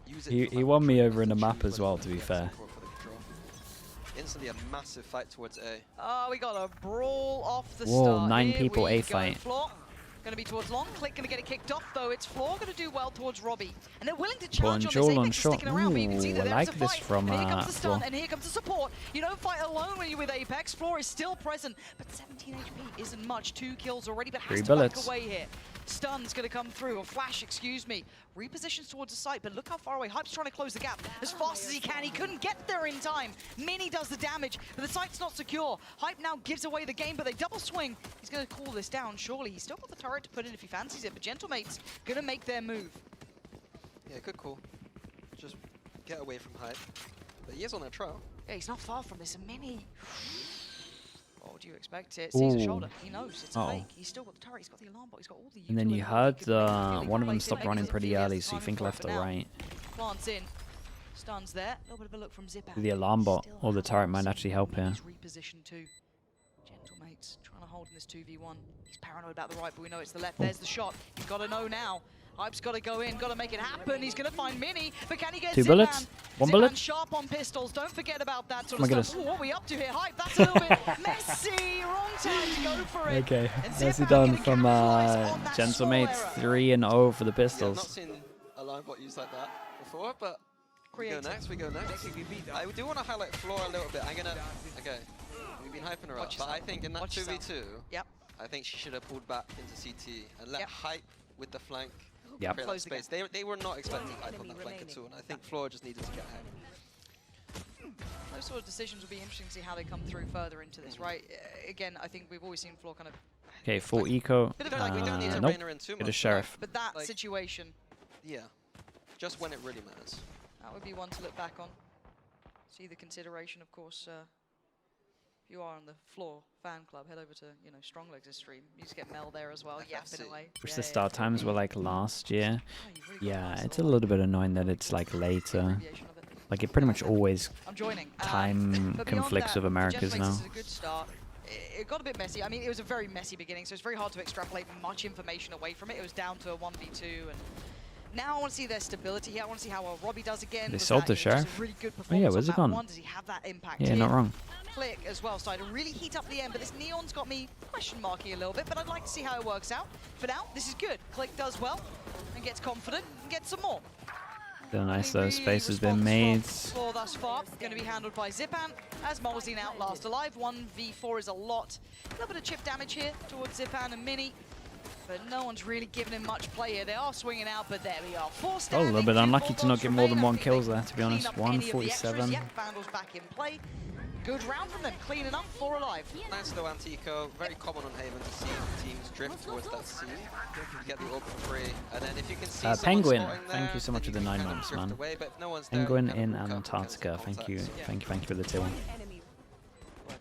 use it. He won me over in a map as well, to be fair. Instantly a massive fight towards A. Oh, we got a brawl off the Whoa, start. 9 Here people we A go. fight. Floor going to be towards long. Click going to get it kicked off though. It's Floor going to do well towards Robbie, and they're willing to challenge on this. Joel on Apex is shot. sticking around, but you can see Ooh, that I there like is a this fight. from And here comes the stun, Floor. and here comes the support. You don't fight alone when you're with Apex. Floor is still present, but 17 HP isn't much. 2 kills already, but has 3 to bullets. back away here. Stun's going to come through, or flash, excuse me. Repositions towards the site, but look how far away. Hype's trying to close the gap as fast as he can. He couldn't get there in time. Mini does the damage, but the site's not secure. Hype now gives away the game, but they double swing. He's going to call this down, surely. He's still got the turret to put in if he fancies it, but Gentlemate's going to make their move. Yeah, good call. Just get away from Hype. But he is on a trail. Yeah, he's not far from this. A Mini. What would you expect? It sees a Ooh. shoulder. He knows it's a Uh-oh. fake. He's still got the turret. He's got the alarm bot. He's got all the. And then you utility heard he could make a really one of them place stopped in. running Maybe pretty he has early, the so you timing think for it left for or now. right. Plants in. Stuns there. A little bit of a look from Zip out. The alarm bot Still or the has turret might actually help here. He's repositioned too. Gentlemates trying to hold in this 2v1. He's paranoid about the right, but we know it's the left. There's the shot. You've got to know now. Hype's got to go in, got to make it happen. He's going to find Mini, but can he get 2 Zipan? bullets? 1 Zipan bullet? sharp on pistols. Don't forget about that sort Oh of my stuff. goodness. Ooh, what are we up to here? Hype, that's a little bit messy. Wrong time to go for it. Okay, And nicely Zipan done gonna from capitalize on that small Gentlemates. error. 3-0 for the Yeah, I've not pistols. seen a line bot used like that before, but we go Creative. next, we go next. I do want to highlight Floor a little bit. Okay, we've been hyping her up, but I think in that Watch yourself. 2v2, Yep. I think she should have pulled back into CT and let Yep. Hype with the flank Yep. create that Close the space. They were not expecting Hype on that flank at all, and I think Floor just needed to get ahead. Those sort of decisions will be interesting to see how they come through further into this, right? Again, I think we've always seen Floor kind of, Okay, full eco. Bit of Like, we don't need to Nope. rein her in too Get a much. sheriff. but that Like- situation, Yeah, just when it really matters. that would be one to look back on. See the consideration, of course. If you are on the Floor fan club, head over to Stronglegs' stream. You just get Mel there as well, yapping away. Wish Yeah, the yeah. start times were like last year. Oh, you've really got Yeah, nice it's a little little bit annoying that it's like later. abbreviation of it. Like it pretty much always I'm joining. time But beyond conflicts that, with Americas Gentlemates now. is a good start. It got a bit messy. I mean, it was a very messy beginning, so it's very hard to extrapolate much information away from it. It was down to a 1v2, and now I want to see their stability here. I want to see how Robbie does again. They Was sold that, the just sheriff. a really good Oh yeah, performance where's on it map gone? one. Does he have that impact Yeah, here? not wrong. Click as well, started to really heat up the end, but this Neon's got me question marky a little bit, but I'd like to see how it works out. For now, this is good. Click does well and gets confident and gets some more. Still nice though, Really space has been response made. from Floor thus far. Going to be handled by Zipan as Molesy now last alive. 1v4 is a lot. A little bit of chip damage here towards Zipan and Mini, but no one's really giving him much play here. They are swinging out, but there we are. 4 Oh, a standing, little bit 2 unlucky to not bulldogs get more than remain. I 1 think kills they there, to be clean honest. up any of the extras. 147. Yep, Vandal's back in play. Good round from them, cleaning up, 4 alive. Nice low anti-eco, very common on Haven to see teams drift towards that C. You get the orb free, and then if you can see someone Penguin, spotting thank there, you so much then for the you 9 can kind of months, drift man. away, but if no one's there, Penguin you kind in of hook up and Antarctica, cancel thank you. contacts. Thank you for the 2. Worked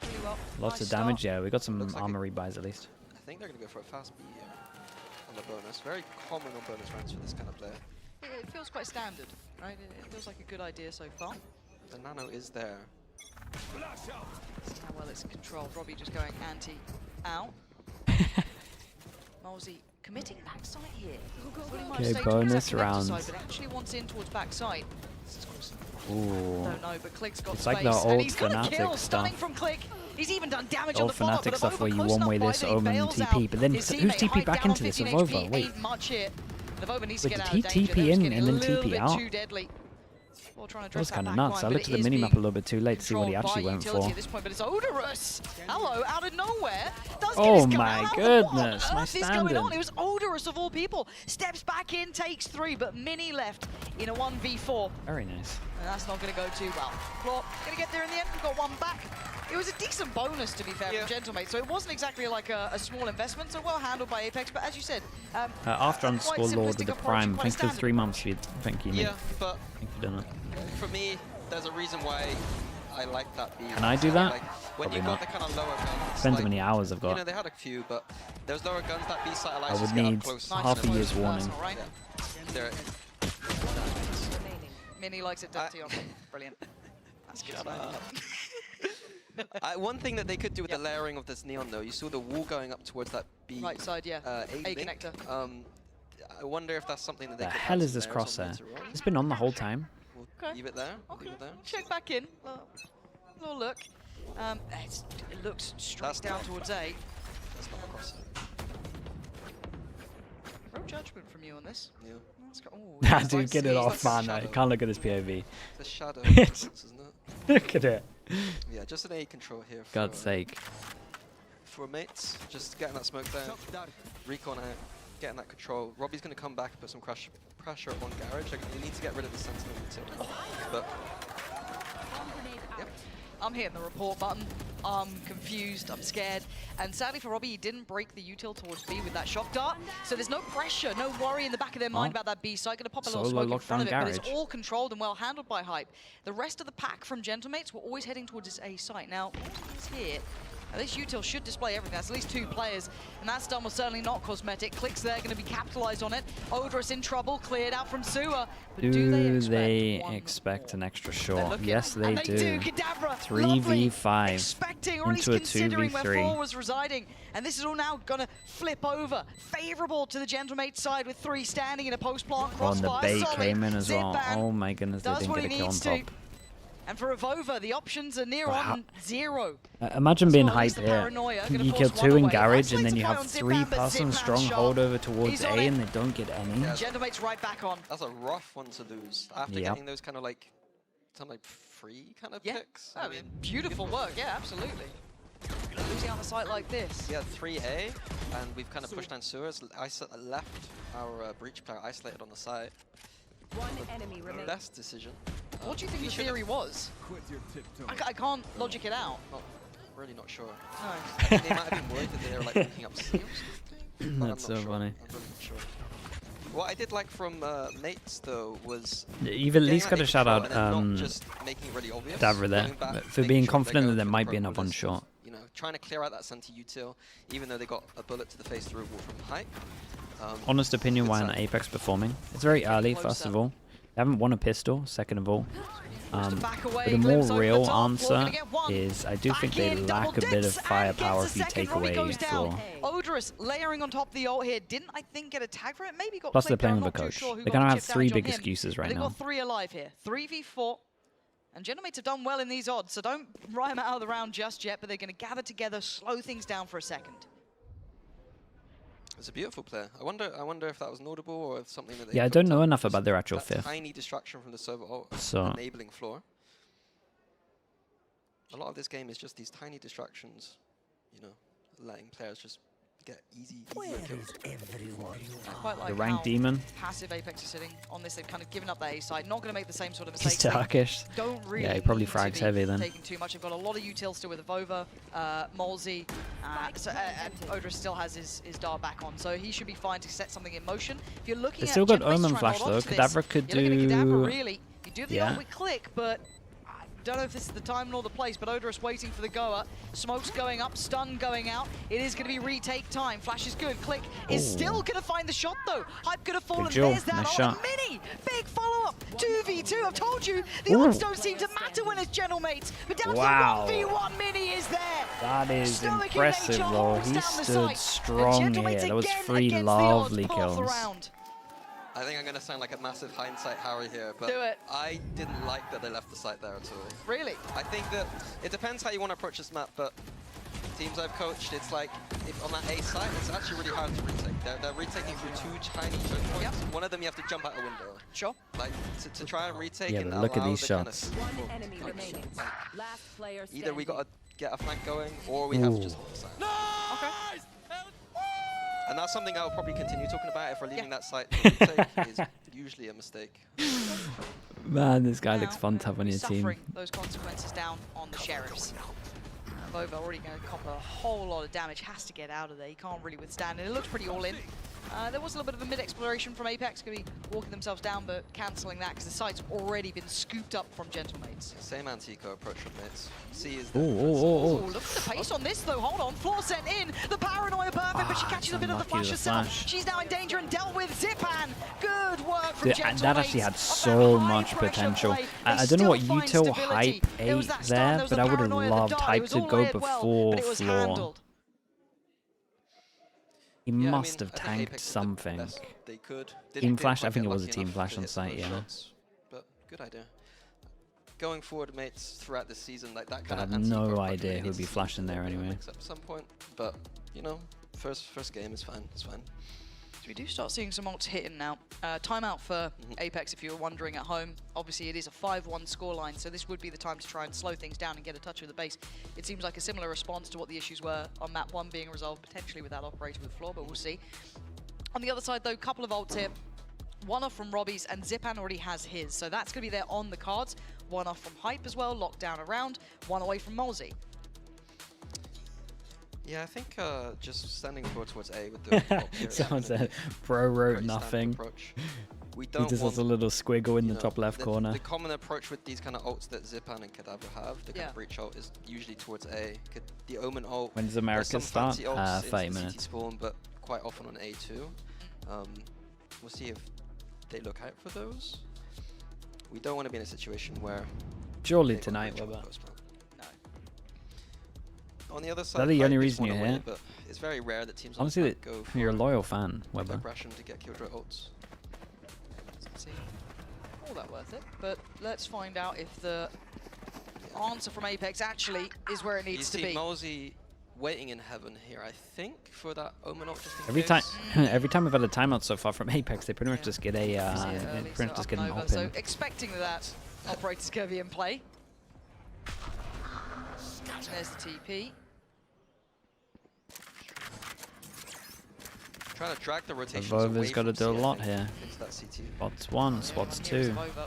really well. Lots Nice of start. damage, yeah. We got some Looks like armory buys at least. I think they're going to go for a fast B here on the bonus. Very common on bonus rounds for this kind of player. It feels quite standard, right? It feels like a good idea so far. The nano is there. See how well it's controlled. Robbie just going anti-out. Molesy committing backside here. Pretty much Okay, stayed bonus towards that connector rounds. side, but actually wants in towards backside. Ooh. Don't know, but Click's got It's space. like the and old he's got a Fnatic kill, stuff. stunning from Click. He's even done damage on Old the follow-up, Fnatic but stuff Avova where you close one enough way by this that he Omen bails TP, out but then his who's teammate. TP Hype back down into on this? 15 Avova, HP, wait. ain't much here. Avova needs Wait, to get did out he of danger. TP That was in getting and a then little TP bit out? too deadly. Well, trying to That was address kind of back nuts. line, I but looked it at the is minimap being a little bit too late to see what he controlled actually by went utility for. at this point, but it's Odorous. Hello, out of nowhere. Does get Oh his gun my out. goodness, What on my earth is going on? standard. It was Odorous of all people. Steps back in, takes 3, but Mini left in a 1v4. Very nice. And that's not going to go too well. Floor going to get there in the end. We've got 1 back. It was a decent bonus, to be fair, from Gentlemate. So it wasn't exactly like a small investment, so well handled by Apeks. But as you said, After quite underscore Lord with simplistic the approach, Prime, quite thanks for the standard 3 months, Feed. Thank you, mate. Yeah, but Thank you for doing it. for me, there's a reason why I like that B. Can I do that? Like, when Probably you've not. got the kind of lower guns, Depends like, how many hours I've you know, got. they had a few, but those lower guns, that B site allows I you would to get up need close. Nice half a close year's warning. personal, right? They're Mini likes it dirty on. Brilliant. That's good. one thing that they could do with the layering of this neon, though, you saw the wall going up towards that B. Right side, yeah. A A link. connector. I wonder if that's something that they The could hell add is some this layers on crosshair? later on. It's been on the whole time. We'll Okay. leave it there. Okay, Leave it there. check back in. Little look. It looks straight That's down not- towards A. That's not a crosshair. No judgment from you on this. Yeah. Let's go. Ooh, Nah, he's dude, like get it seeing off, that's man. I shadow. can't look at this POV. It's a shadow It's- difference, isn't it? Look at it. Yeah, just an A control here. For, God's sake. For mates, just getting that smoke there. Recon out, getting that control. Robbie's going to come back and put some pressure on Garage. Like, you need to get rid of the sentinel util. But I'm hitting the report button. I'm confused, I'm scared. And sadly for Robbie, he didn't break the util towards B with that shock dart. So there's no pressure, no worry in the back of their mind about that B site. Gonna pop a little Solo smoke in front of it, lockdown but it's Garage. all controlled and well handled by Hype. The rest of the pack from Gentlemates were always heading towards this A site. Now, he's here. Now, this util should display everything. That's at least 2 players, and that stun was certainly not cosmetic. Clicks there, going to be capitalized on it. Odorous in trouble, cleared out from Sewer. But do they expect an more? extra They're shot? looking, Yes, they and do. Kadabra, 3v5 expecting, or at least into a considering where 2v3. 4 was residing. And this is all now going to flip over. Favorable to the Gentlemate side with 3 standing in a post-plant Oh, and the crossfire. bait Solid. came in as well. Zip ban Oh my goodness, they does didn't what get a he kill on needs to. top. And for Avova, the options are near Wow. on 0. Imagine As being well, at least hype the here. paranoia gonna You force kill one 2 in away. Garage, and Isolates then a you play have on 3 Zip ban, but person Zip ban's stronghold sharp. over towards He's A, on it. and they don't get any. Yeah. Gentlemate's right back on. that's a rough one to lose. After Yep. getting those kind of like, some like free kind of Yeah. picks. I mean, beautiful work. Yeah, absolutely. Losing on a site like this. Yeah, 3A, and we've kind of pushed down sewers. Left our breach player isolated on the side. One enemy remains. Best decision. What do you think he the should've- theory was? I can't logic it out. Really not sure. No. I think they might have been worried that they were like looking up C or something. but I'm That's not so sure. funny. I'm really not sure. What I did like from mates though was You've at getting least that got to A shout control out and then not just making it really obvious. Dabra there going back, for making being sure confident they're that there going might for be the enough pro on list, shot. You know, trying to clear out that center util, even though they got a bullet to the face through a wall from height. Honest opinion, good why aren't sign. Apeks performing? It's very early, first of all. They haven't won a pistol, second of all. Back away, But a more glimpse over the real top, Floor answer gonna get one. is I do Back think they in, lack double a bit dips, of and firepower gets if you the take second. Robbie away goes down. Floor. Odorous layering on top of the ult here. Didn't, I think, get a tag for it. Maybe got Plus they're clipped there, playing I'm with a not too coach. sure who They're got going to the have chip 3 damage on big him. excuses right They've now. got 3 alive here. 3v4. And Gentlemates have done well in these odds, so don't ride them out of the round just yet, but they're going to gather together, slow things down for a second. It's a beautiful player. I wonder if that was notable or if something that they Yeah, I don't cooked know up. enough about Just their actual that fifth. tiny distraction from the server ult So- enabling Floor. A lot of this game is just these tiny distractions, you know, letting players just get easy kills. I quite like The ranked how demon. passive Apeks are sitting on this. They've kind of given up their A side. Not going to make the same sort of He's mistakes. They Turkish. don't really Yeah, he probably need to frags be heavy then. taking too much. They've got a lot of util still with Avova, Molzy, and Odorous still has his dart back on, so he should be fine to set something in motion. If you're looking They at still got Gentlemates Omen trying to Flash hold though. on to this, Kadabra could you're looking at Kadabra, do... really. You do the Yeah. ult with Click, but I don't know if this is the time nor the place, but Odorous waiting for the goer. Smoke's going up, stun going out. It is going to be retake time. Flash is good. Click is Ooh. still going to find the shot though. Hype could have fallen. duel. There's that Nice ult. shot. Mini! Big follow-up. 2v2. I've told you, the Ooh. odds don't seem to matter when it's Gentlemates. But down Wow. to 1v1, Mini is there. That is Stoic in impressive, nature, though. holds He down the stood site. And strong here. Gentlemates That was again 3 against the odds, lovely pull off the kills. round. I think I'm going to sound like a massive hindsight Harry here, but Do it. I didn't like that they left the site there at all. Really? I think that it depends how you want to approach this map, but teams I've coached, it's like if on that A site, it's actually really hard to retake. They're retaking through 2 tiny choke points. Yep. One of them you have to jump out a window. Sure. Like to try and retake. Yeah, and but look at allow these the kind shots. of One enemy remaining. Last player standing. either we got to get a flank going, or we have to just hold the site. Okay. And that's something I'll probably continue talking about if we're leaving that site to retake. Is usually a mistake. Man, this guy Now, looks fun to have on your team. suffering those consequences down on the Sheriffs. Vova already going to cop a whole lot of damage, has to get out of there. He can't really withstand it. It looks pretty all in. There was a little bit of a mid-exploration from Apeks, going to be walking themselves down, but cancelling that because the site's already been scooped up from Gentlemates. Same Antico approach from mates. C is Oh, the Oh, look at the pace on this though. Hold on, Floor sent in. The paranoia perfect, but she catches a bit of the unlucky flash with the herself. flash. She's now in danger and dealt with. Zipan, good work from Dude, Gentlemates. that actually had Of so that high much pressure potential. play, I they don't know what still find util stability. hype There was ate that stun, there, there was but the I would have paranoia, the loved dart. It hype was to all go layered well, before but it was Floor. handled. He Yeah, I must mean, have I think tanked Apeks did the something. best they could. Team Didn't flash, quite I think get it was a lucky team enough flash to on hit some of site, those yeah. shots, but good idea. Going forward, mates, throughout this season, like that I kind of have no idea who'd be flashing there anyway. At some point, but you know, first game is fine. It's fine. So we do start seeing some ults hitting now. Timeout for Apeks, if you were wondering at home. Obviously, it is a 5-1 scoreline, so this would be the time to try and slow things down and get a touch of the base. It seems like a similar response to what the issues were on map 1 being resolved, potentially with that operator with floor, but we'll see. On the other side, though, couple of ults here. One off from Robbie's, and Zipan already has his, so that's going to be there on the cards. One off from Hype as well, locked down around. One away from Molzy. Yeah, I think just standing towards A with the top here is Someone gonna be said, bro wrote pretty standard nothing. approach. We He don't just want has a little squiggle in you the know, top left corner. The common approach with these kind of ults that Zipan and Cadaver have, the kind Yeah. of breach ult, is usually towards A. The Omen ult. When does there's America some start? fancy ults 30 into the minutes. CT spawn, but quite often on A too. We'll see if they look out for those. We don't want to be in a situation where Surely they tonight, breach ult Weber. post plant. No. On the other that side, the Hype only is reason one you're away, here? but it's very rare that teams on Honestly, Hype go for you're a loyal fan, Weber. aggression to get killjoy ults. Let's see. All that worth it, but let's find out if the answer from Apeks actually is where it You needs to see be. Molzy waiting in heaven here, I think, for that Omen ult just in Every case. time, every time we've had a timeout so far from Apeks, they pretty much Yeah. just get a, See it early, pretty much so just up get an and over. ult So in. expecting that operator's going to be in play. There's the TP. Trying to drag the rotations Vova's away got to from do a C, I lot think, here. into that CT. Spots one, spots Here's two. Vova.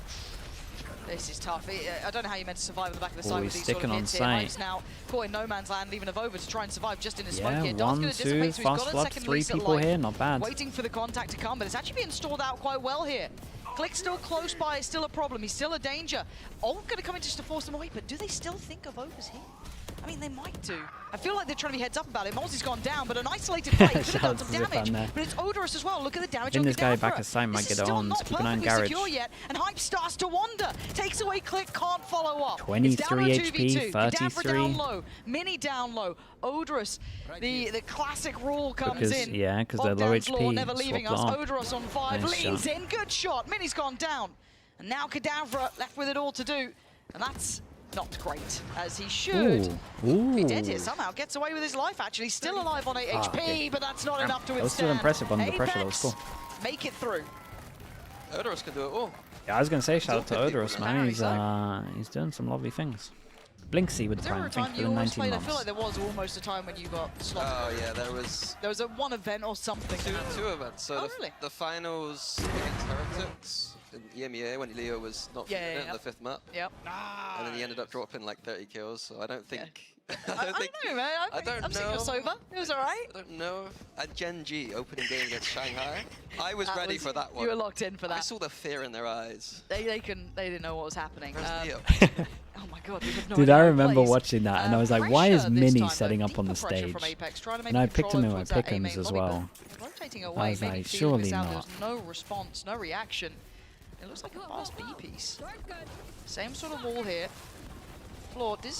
This is tough. I don't know how you meant to survive at the back of the Oh, side he's with these sort of sticking on hits here. site. Hype's now caught in no man's land, leaving a Vova to try and survive just in his smoke Yeah, here. Dart's 1, gonna 2, dissipate, so he's fast got a floods, second 3 lease at people life. here, not bad. Waiting for the contact to come, but it's actually being stalled out quite well here. Click's still close by, it's still a problem, he's still a danger. Ult gonna come in just to force them away, but do they still think of Vova's here? I mean, they might do. I feel like they're trying to be heads up about it. Molzy's gone down, but an isolated fight could have Shout done out some to Zipan damage. there. But it's odorous as well. Look at the damage I think on this guy Cadaver. back at side might This get is it still on. not Let's keep an eye on perfectly Garage. secure yet, and Hype starts to wander. Takes away Click, can't follow up. 23 it's down to a HP, 2v2. Cadaver 33. down low, Mini down low, Odorous. The classic rule comes Because, in. yeah, because they're low Bogdan's Law HP. never leaving Swap us. that on. Odorous on 5, Nice leans shot. in, good shot. Mini's gone down. And now Cadaver left with it all to do. And that's not great, as he should. Ooh. Be dead here somehow, gets away with his life actually, still alive on 8 HP, okay. but that's not enough to withstand. That was still impressive under the pressure, that was Apeks cool. make it through. Odorous can do it all. Yeah, I was going to say shout out to Still 50 Odorous, people man. He's doing some lovely things. Blinksy with the Was there ever prime, a thank time you you for the almost 19 played? I feel like months. there was almost a time when you got sloppy. Oh yeah, there was There was a one event or something. two events. So Oh, really? the finals against Heretics in EMEA when Leo was not Yeah, feeling yeah, it yeah. in the 5th map. Yep. And then he ended up dropping like 30 kills, so I don't think... I don't know, man. I don't I'm seeing know. you're sober. It was alright. I don't know if at Gen G opening game against Shanghai, I was ready for that one. You were locked in for I that. saw the fear in their eyes. They didn't know what was happening. Where's Leo? Oh my god, we have no Dude, idea I how it remember plays. watching that, and I was like, why is Pressure this Mini time, though, setting up on the deeper pressure stage? from Apeks, trying to make And I the picked control him in my towards that pick-ems A-main as lobby, well. but rotating away, was maybe like, feeling this surely out. not. There's no response, no reaction. It looks like a fast B piece. Same sort of wall here. Floor did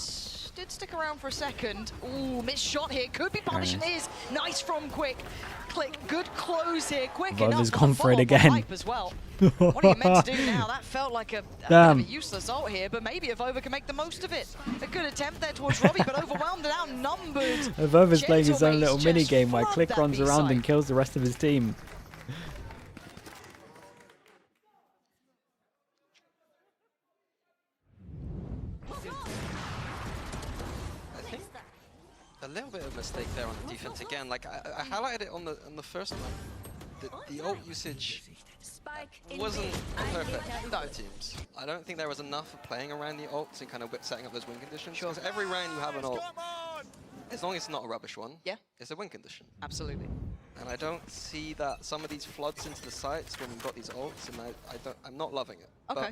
stick around for a second. Ooh, missed shot here. Could be punished. It is. Nice from Quick. Click. Good close here. Quick Vova's enough. gone for it Follow-up on again. Hype as well. What are you meant to do now? That felt like a bit Damn. of a useless ult here, but maybe if Vova can make the most of it. A good attempt there towards Robbie, but overwhelmed and outnumbered. Vova's playing his own Gentlemates little just mini game while flood Click that runs around B-side. and kills the rest of his team. I think a little bit of a mistake there on the defense again. Like I highlighted it on the first one. The ult usage wasn't perfect for the teams. I don't think there was enough of playing around the ults and kind of setting up those win conditions. Because every round you have an ult, as long as it's not a rubbish one, Yeah. it's a win condition. Absolutely. And I don't see that some of these floods into the sites when you've got these ults, and I'm not loving it. Okay.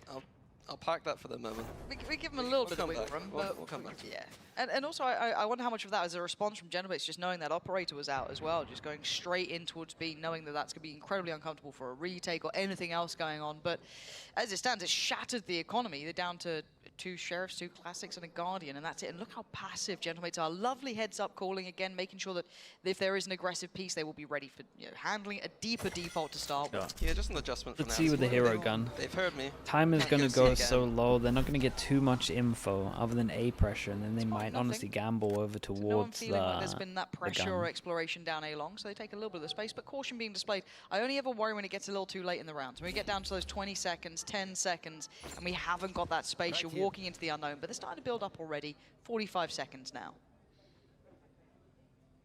But I'll park that for the moment. We give him a little bit of come wiggle back. room, We'll but come back. yeah. And also, I wonder how much of that is a response from Gentlemates just knowing that operator was out as well, just going straight in towards B, knowing that that's going to be incredibly uncomfortable for a retake or anything else going on. But as it stands, it's shattered the economy. They're down to 2 Sheriffs, 2 Classics, and a Guardian, and that's it. And look how passive Gentlemates are. Lovely heads-up calling again, making sure that if there is an aggressive piece, they will be ready for handling a deeper default to start with. Yeah, just an adjustment from Let's see with the hero gun. They've heard me. Time is Can't going to see go again. so low. They're not going to get too much info other than A pressure, and then they might nothing. honestly gamble over No one towards feeling like there's been that pressure gun. or exploration down A long, so they take a little bit of the space, but caution being displayed. I only ever worry when it gets a little too late in the round. When we get down to those 20 seconds, 10 seconds, and we haven't got that space, you're walking into the unknown, but they're starting to build up already. 45 seconds now.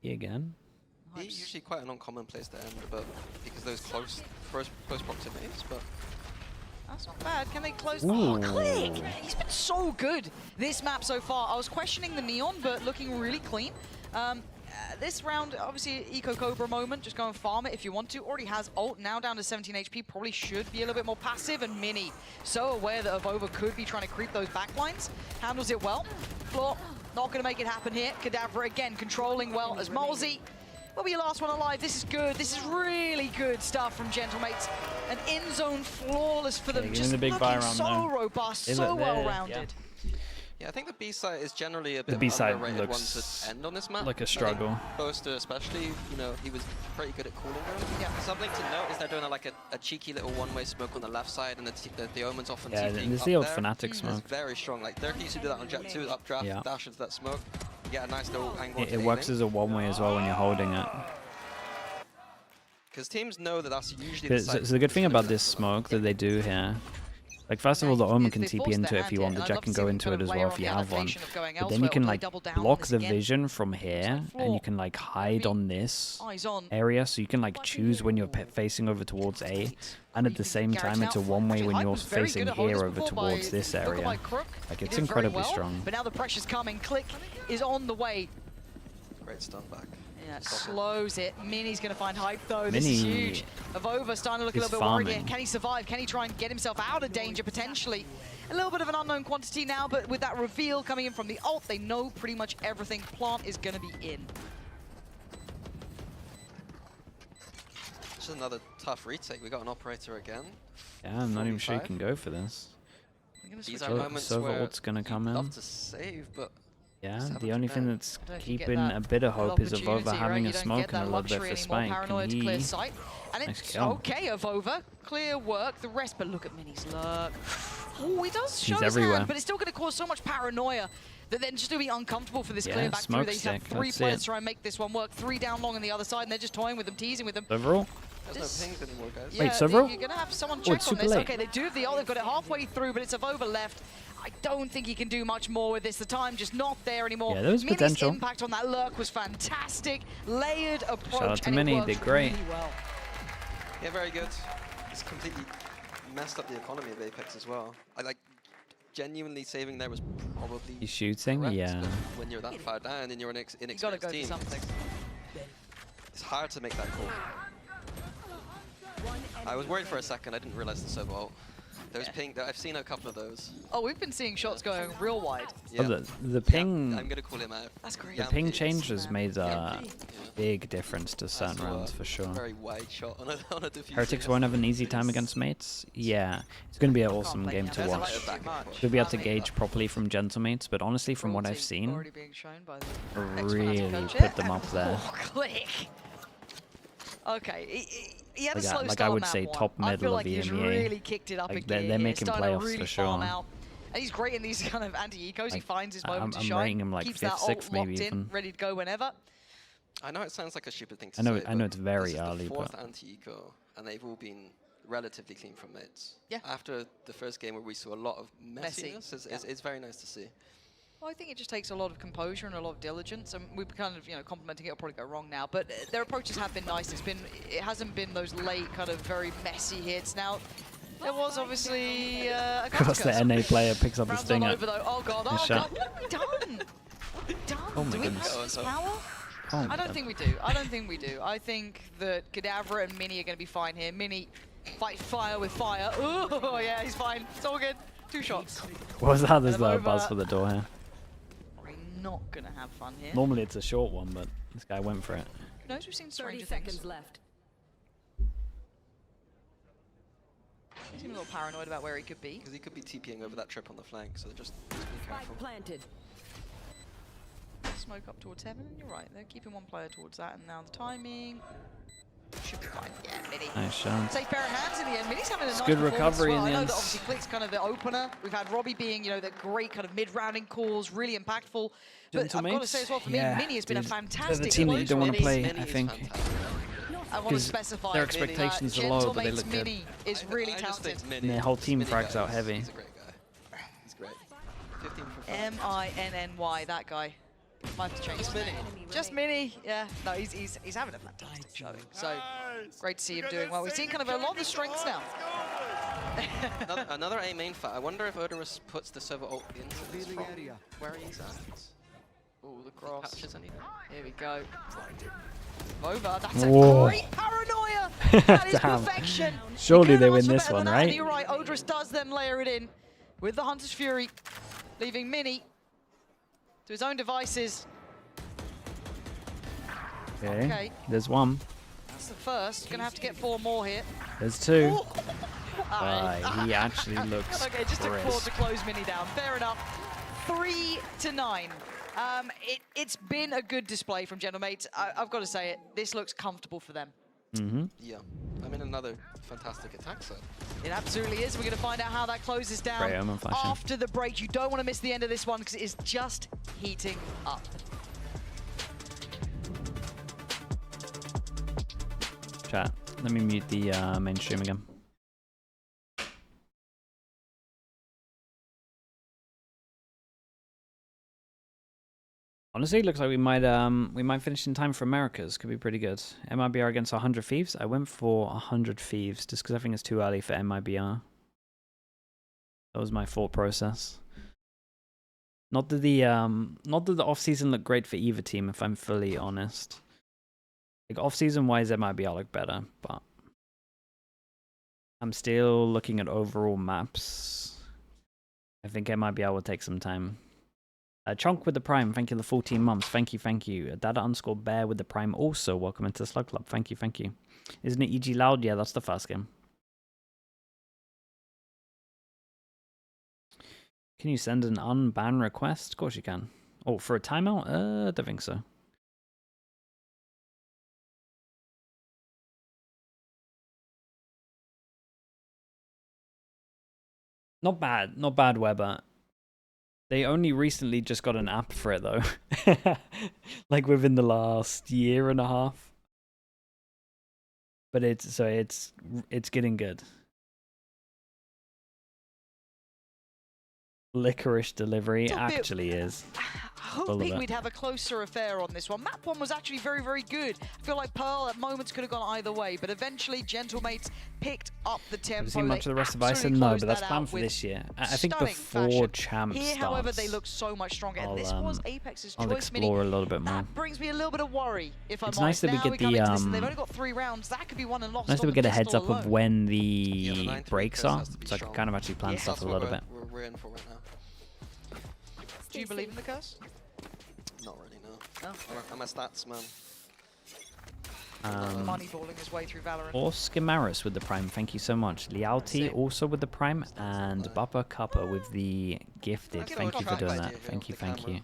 E again. B usually quite an uncommon place to end, but because those close proximities, but That's not bad. Can they close? Ooh. Oh, Click! He's been so good this map so far. I was questioning the Neon, but looking really clean. This round, obviously, Eco Cobra moment. Just go and farm it if you want to. Already has ult, now down to 17 HP. Probably should be a little bit more passive. And Mini, so aware that Avova could be trying to creep those backlines. Handles it well. Floor, not going to make it happen here. Kadavra again, controlling well as Malzy will be your last one alive. This is good. This is really good stuff from Gentlemates. An in-zone flawless for them. give Just him the big looking buy round so there. robust, They so look there, well-rounded. yeah, I think the B site is generally a bit B-side underrated one looks to end on this map. like a I think struggle. Boaster especially, you know, he was pretty good at cooling them. Yeah. Something to note is they're doing a cheeky little one-way smoke on the left side, and the Omen's often Yeah, TPing there's up the old there. Fnatic It's smoke. very strong. Like Dirk used to do that on Jet 2, updraft, Yeah. dash into that smoke. You get a nice little angle. It works as a one-way as well when you're holding it. Because teams know that that's usually So, so the good thing about this smoke that they do here, like first of all, the Omen can TP into it if you want. The Jet can go into it as well if you have one. But then you can like block the vision from here, and you can like hide on this Eyes on. area, so you can like choose when you're facing over towards A, and at the same time it's a one-way when you're facing here over towards this area. Like it's incredibly strong. But now the pressure's coming. Click is on the way. Great stun back. Yeah, slows it. Mini's going to find hype, though. This is Mini huge. Avova starting to look a is little bit worried here. farming. Can he survive? Can he try and get himself out of danger, potentially? A little bit of an unknown quantity now, but with that reveal coming in from the ult, they know pretty much everything. Plant is going to be in. Just another tough retake. We got an operator again. Yeah, I'm not even sure you 45. can go for this. They're gonna These switch are over. moments Sova where ult's gonna come you'd in. love to save, but Yeah, Just have the a only bet. thing that's I don't know if you get keeping that a bit of hope is Avova opportunity, having right? a You don't smoke get and a that little bit luxury for anymore. Spike. Paranoia And to clear he, sight. And Nice it's kill. okay, Avova. Clear work. The rest, but look at Mini's luck. Oh, he does show He's his everywhere. hand, but it's still going to cause so much paranoia that then just to be uncomfortable for this Yeah, clear back through. smoke They just have stick, 3 that's players it. try and make this one work. 3 down long on the other side, and they're just toying with them, teasing with them. overall, there's This- no pings anymore, guys. Yeah, Wait, several? You're going to have someone Oh, check it's on super this. late. Okay, they do have the ult. They've got it halfway through, but it's Avova left. I don't think he can do much more with this. The time just not there anymore. Yeah, there was Mini's potential. impact on that lurk was fantastic. Layered approach. Shout out to and it Mini, works did great. really well. Yeah, very good. It's completely messed up the economy of Apeks as well. I like genuinely saving there was probably he's shooting. correct, Yeah, but when you're that far down and you're an You got to inexperienced go for team, something. it's hard to make that call. I was worried for a second. I didn't realize the servo ult. Those ping. I've seen a couple of those. Oh, we've been seeing shots going real wide. Yeah. oh, the ping, I'm gonna call him out. That's great. the Yeah. ping change has made a Yeah. big difference to certain That's rounds for sure. Very wide shot on a diffuser. Heretics won't have an easy time against mates. Yeah, it's going to be an awesome play game now. to There's a watch. lot of back and forth. We'll be able to I mean, gauge properly from Gentlemates, but honestly, from what I've Cruelty seen, already being shown by the really ex-Fnatic coach. put them up there. Oh, Click. Okay, he had a Like I- slow like I start would map say one. top I middle feel of like the he's EMEA. really kicked it up Like, a they're gear. making Starting to playoffs really for sure. farm out. And he's great in these kind of anti-ecos. He Like, finds his moment to I'm shine. rating him like keeps 5th, that ult 6th maybe locked in, even. ready to go whenever. I know it sounds like a stupid thing to I know say. I know but it's very this is early, the 4th but anti-eco, and they've all been relatively clean from mates. Yeah. After the first game where we saw a lot of Messy, messiness, yeah. it's very nice to see. Well, I think it just takes a lot of composure and a lot of diligence, and we've kind of, complimenting it. It'll probably go wrong now, but their approaches have been nice. It hasn't been those late, kind of very messy hits. Now, there was obviously a of course the NA player picks up the Rounds on stinger. over though. Oh god! Nice Oh shot. god! What have we done? What have we done? Oh my do we goodness. have this power? Oh my I don't God. think we do. I don't think we do. I think that Kadavra and Mini are going to be fine here. Mini fight fire with fire. Oh yeah, he's fine. It's all good. 2 shots. What was that? There's And the over. buzz for the door here. We're not going to have fun here. Normally it's a short one, but this guy went for it. Who knows? We've seen 30 stranger seconds things. left. Seems a little paranoid about where he could be. Because he could be TPing over that trip on the flank, so just be careful. Planted. Smoke up towards heaven, and you're right. They're keeping one player towards that, and now the timing should be fine. Yeah, Mini. Nice shot. Safe pair of hands in the end. Mini's having a nice good performance recovery as well. in the I know end. that obviously Click's kind of the opener. We've had Robbie being, you know, the great kind of mid-rounding calls, really impactful. But I've got to say as well, for me, Mini has been a fantastic the team that you don't want to play, I think. I want to specify their expectations are low, but they look good. Mini is really talented. And their whole team frags out heavy. He's a great guy. He's great. 15 for 5. M-I-N-N-Y, that guy. Might have to change. Just Mini, yeah. No, he's having a fantastic showing. So great to see him doing well. We've seen kind of a lot of the strengths now. another A main fight. I wonder if Odorous puts the server ult into this from where he's at. Oh, the cross. Catches anything. Here we go. Over. That's a Whoa. great paranoia. That is Damn. perfection. Surely You they couldn't win ask for this better one, than that. right? And you're right. Odorous does then layer it in with the Hunter's Fury, leaving Mini to his own devices. Okay. There's one. That's the first. Gonna have to get 4 more here. There's 2. Oh. He actually looks Okay, just a crisp. quad to close Mini down. Fair enough. 3-9. It's been a good display from Gentlemates. I've got to say it. This looks comfortable for them. Yeah. I mean, another fantastic attack set. It absolutely is. We're going to find out how that closes down Great omen flashing. after the break. You don't want to miss the end of this one because it is just heating up. Chat. Let me mute the main stream again. Honestly, it looks like we might finish in time for Americas. Could be pretty good. MIBR against 100 Thieves. I went for 100 Thieves just because I think it's too early for MIBR. That was my thought process. Not that the off season looked great for either team, if I'm fully honest. Like off season wise, MIBR look better, but I'm still looking at overall maps. I think MIBR will take some time. Chonk with the Prime, thank you the 14 months. Thank you, thank you. Dada_bear with the Prime also. Welcome into the Slug Club. Thank you, thank you. Isn't it EG Loud? Yeah, that's the first game. Can you send an unban request? Of course you can. Oh, for a timeout? I don't think so. Not bad, Weber. They only recently just got an app for it though. Like within the last year and a half. But it's getting good. Licorice delivery actually is. Hoping we'd have a closer affair on this one. Map 1 was actually very, very good. I feel like Pearl at moments could have gone either way, but eventually Gentlemates picked up the tempo. Have you seen much of the rest of Iceland? No, but that's planned for this year. I think before Champ Here, starts. however, they look so much stronger. And this was Apex's I'll choice. explore a little bit more. That brings me a little bit of worry, if I'm It's honest. nice that we get the they've only got 3 rounds. That could be won and lost. Nice that we get a heads up alone. of when the breaks are, so I can kind of actually plan Yeah, stuff that's a what little bit. We're in for right now. Do you believe in the curse? Not really, no. No? I'm a stats man. Moneyballing his way through Valorant. Or Skimaris with the Prime, thank you so much. Liauti also with the Prime, and Bappa Kappa with the gifted. Thank you for doing that. Thank you, thank you.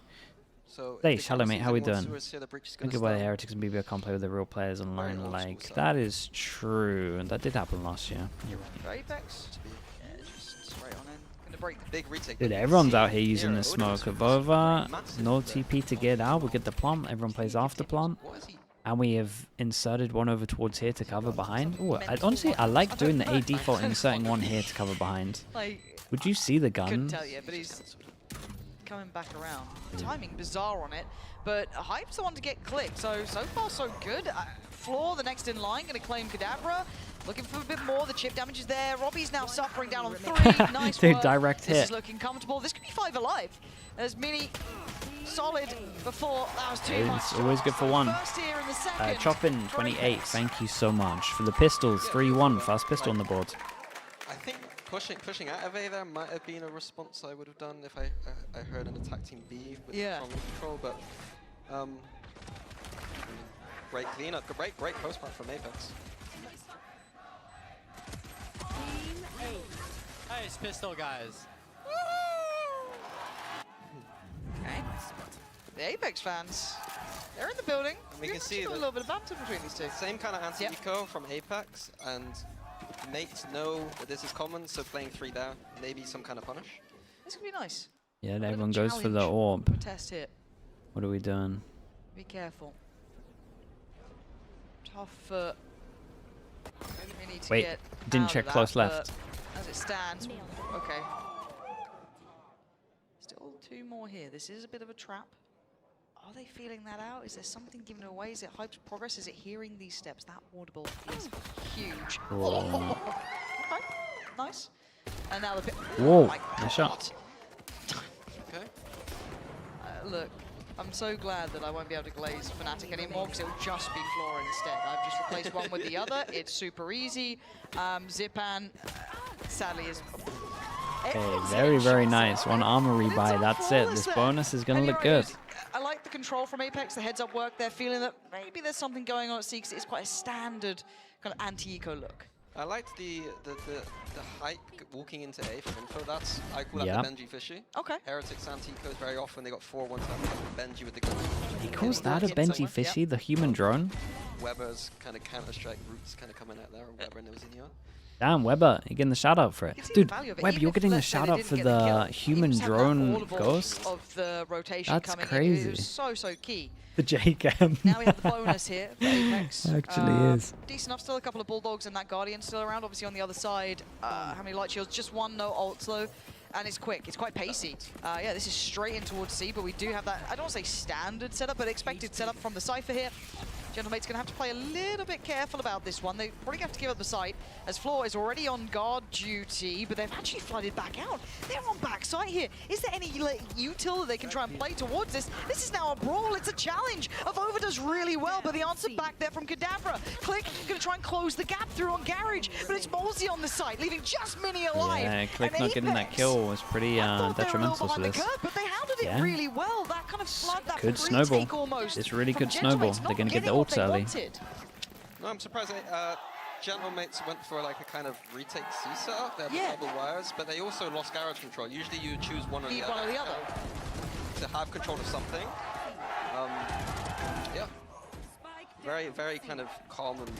So Hey, hello mate, how we doing? Think Think about the Heretics and BBO can't play with the real players online. Like, that is true. That did happen last year. Apeks? Yeah, just straight on in. Gonna break the big retake. Dude, everyone's out here using this smoke. Avova, no TP to get out. We get the plant. Everyone plays after plant. And we have inserted one over towards here to cover behind. Oh, honestly, I like doing the A default, inserting one here to cover behind. Like, would you see the couldn't gun? tell you, but he's coming back around. Timing bizarre on it, but Hype's the one to get clicked. So far so good. Floor, the next in line, going to claim Kadabra. Looking for a bit more. The chip damage is there. Robbie's now suffering down on 3. Nice Dude, work. direct This hit. is looking comfortable. This could be 5 alive. As Mini solid before. That was too much. It's always good for one. First here in the second. Choppin 28, thank you so much. For the pistols, 3-1, first pistol on the board. I think pushing out of A there might have been a response I would have done if I heard an attack team B with strong control, but great cleanup, great post plant from Apeks. Nice pistol, guys. Okay. The Apeks fans, they're in the building. And we We've can see actually got a that little bit of banter between these two. same kind of anti-eco from Apeks, and mates know that this is common, so playing 3 down, maybe some kind of punish. This could be nice. Yeah, A bit of everyone goes for the challenge orb. for a test hit. What are we doing? Be careful. Tough for Mini to Wait, get didn't out check of close that, left. but as it stands, okay. Still 2 more here. This is a bit of a trap. Are they feeling that out? Is there something given away? Is it Hype's progress? Is it hearing these steps? That audible is huge. Whoa. Okay, nice. And now the bit. Whoa, Oh my nice shot. Okay. Look, I'm so glad that I won't be able to glaze Fnatic anymore because it'll just be Floor instead. I've just replaced one with the other. It's super easy. Zipan, sadly, is... Okay, very, very nice. One armory buy, that's it. This bonus is going to look good. I like the control from Apeks, the heads-up work. They're feeling that maybe there's something going on at C because it's quite a standard kind of anti-eco look. I liked the hype walking into A for info. That's, I call Yeah. that the Benji fishy. Okay. Heretics anti-ecos very often, they got 4 1-time Benji with the gun. He calls that a Benji Fishy, the human drone? Weber's kind of Counter-Strike roots kind of coming out there, Weber and Nozinho. Damn, Weber, you're getting the shout out for it. You can see Dude, the value of it. Web, Even you're if, getting the let's say, shout they out didn't for get the kill, human even just having that drone audible ghost. of the rotation That's coming crazy. in is so key. The J-Cam. Now we have the bonus here for Apeks. Actually is. Decent enough, still a couple of Bulldogs and that Guardian still around. Obviously on the other side, how many light shields? Just 1, no ults though. And it's quick, it's quite pacey. Yeah, this is straight in towards C, but we do have that, I don't want to say standard setup, but expected setup from the Cypher here. Gentlemate's going to have to play a little bit careful about this one. They probably have to give up the site, as Floor is already on guard duty, but they've actually flooded back out. They're on backside here. Is there any util that they can try and play towards this? This is now a brawl, it's a challenge. Avova does really well, but the answer back there from Kadabra. Click, going to try and close the gap through on Garage, but it's Molzy on the site, leaving just Mini alive. Yeah, Click And not getting that Apeks, kill was pretty I thought they were a little detrimental to behind the this. curve, but they handled it Yeah. really well. That kind of flood, that Good free snowball. take almost. It's really from good snowball. Gentlemates They're not going to get the getting what ults they early. wanted. No, I'm surprised Gentlemates went for like a kind of retake C setup. They had Yeah. double wires, but they also lost garage control. Usually you choose one or the Need other. one or the other. To have control of something. Yeah. Very, very kind of calm and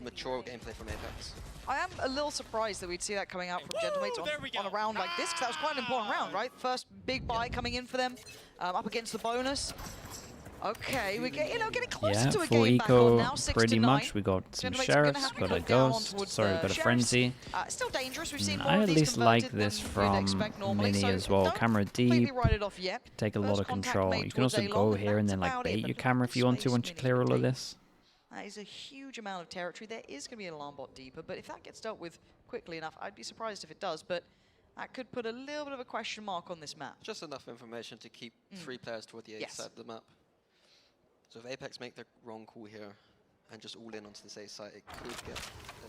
mature gameplay from Apeks. I am a little surprised that we'd see that coming out from Gentlemates on a round like this, because that was quite an important round, right? First big buy coming in for them, up against the bonus. Okay, we get, getting closer Yeah, to a full game back on eco now, 6 pretty to 9. much. We got some Gentlemates are gonna sheriffs, have to got a go down ghost, towards sorry, the got a sheriffs. frenzy. Still dangerous. We've seen more I of at these least like converted this than we'd from expect normally, Mini so as well. don't Camera completely deep, write it off yet. take a lot First of contact control. made You can towards also A go long, here and that's then like about bait it, your but camera if you want to space once you Mini clear would all of take. this. That is a huge amount of territory. There is going to be an alarm bot deeper, but if that gets dealt with quickly enough, I'd be surprised if it does, but that could put a little bit of a question mark on this map. Just enough information to keep 3 players toward the A Yes. side of the map. So if Apeks make the wrong call here and just all in onto this A side, it could get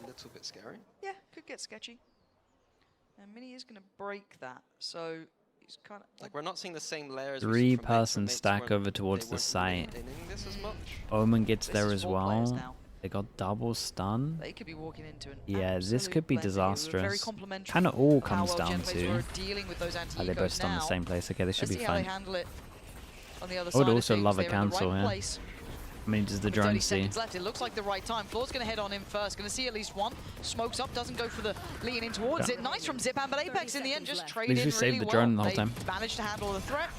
a little bit scary. Yeah, could get sketchy. And Mini is going to break that, so he's kind of... Like we're not seeing the same layers. we saw from mates, 3-person mates stack weren't- over towards they the weren't really site. maintaining this as much. Omen gets This there is as 4 players well. now. They got double stun. They could be walking into an Yeah, this absolute could be blender here. We were very disastrous. complimentary Kind of all of how comes well down Gentlemates to were dealing with those are they anti-ecos both stunned the now. same place. Okay, they should Let's be see how they fine. handle it on the other I side would of also things. love a They're in the right cancel here. place. I mean, does the With drone 30 see? seconds left. It looks like the right time. Floor's going to head on in first. Going to see at least one. Smokes up. Doesn't go for the lean in towards it. Nice from Zipan, but Apeks in the end just traded in Least we really saved the well. drone the whole They time. managed to handle the threat.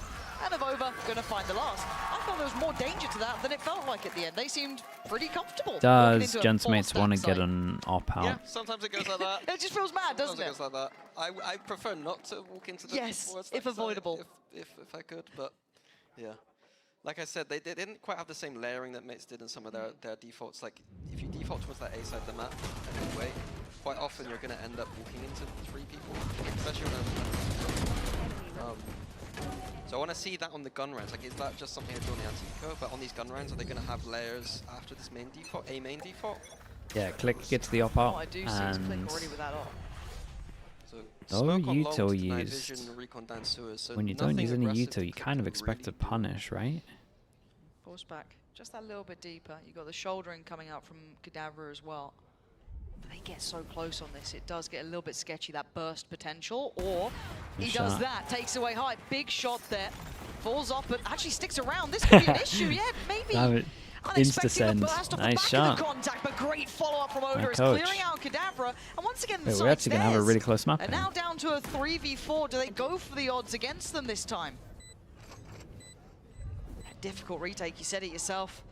And Avova going to find the last. I thought there was more danger to that than it felt like at the end. They seemed pretty comfortable. walking Does into a Gentlemates want to four-stack get site. an op out? Yeah, sometimes it goes like that. It just feels mad, doesn't Sometimes it? it goes like that. I prefer not to walk into the Yes, forward if stack side avoidable. if I could, but yeah. Like I said, they didn't quite have the same layering that mates did in some of their defaults. Like, if you default towards that A side of the map and you wait, quite often you're going to end up walking into 3 people, especially when so I want to see that on the gun rounds. Like, is that just something I do on the anti-eco? But on these gun rounds, are they going to have layers after this main default, A main default? Yeah, Click gets the op What out. I do see is Click And already with that off. So No smoke on util longs, night used. vision, recon down sewers, so when you don't nothing use any aggressive util, you that kind of can expect to really do. punish, right? Force back just that little bit deeper. You got the shouldering coming out from Kadabra as well. They get so close on this, it does get a little bit sketchy, that burst potential, or he Good does shot. that, takes away Hype, big shot there, falls off, but actually sticks around. This could be an issue, yeah, maybe. Damn it. Unexpected Insta-send. burst off Nice the back shot. of the contact, but great follow-up from Odorous, coach. clearing out Kadabra, and once again the Wait, we're site's actually going to have a theirs. really close map And here. now down to a 3v4, do they go for the odds against them this time? A difficult retake, you said it yourself.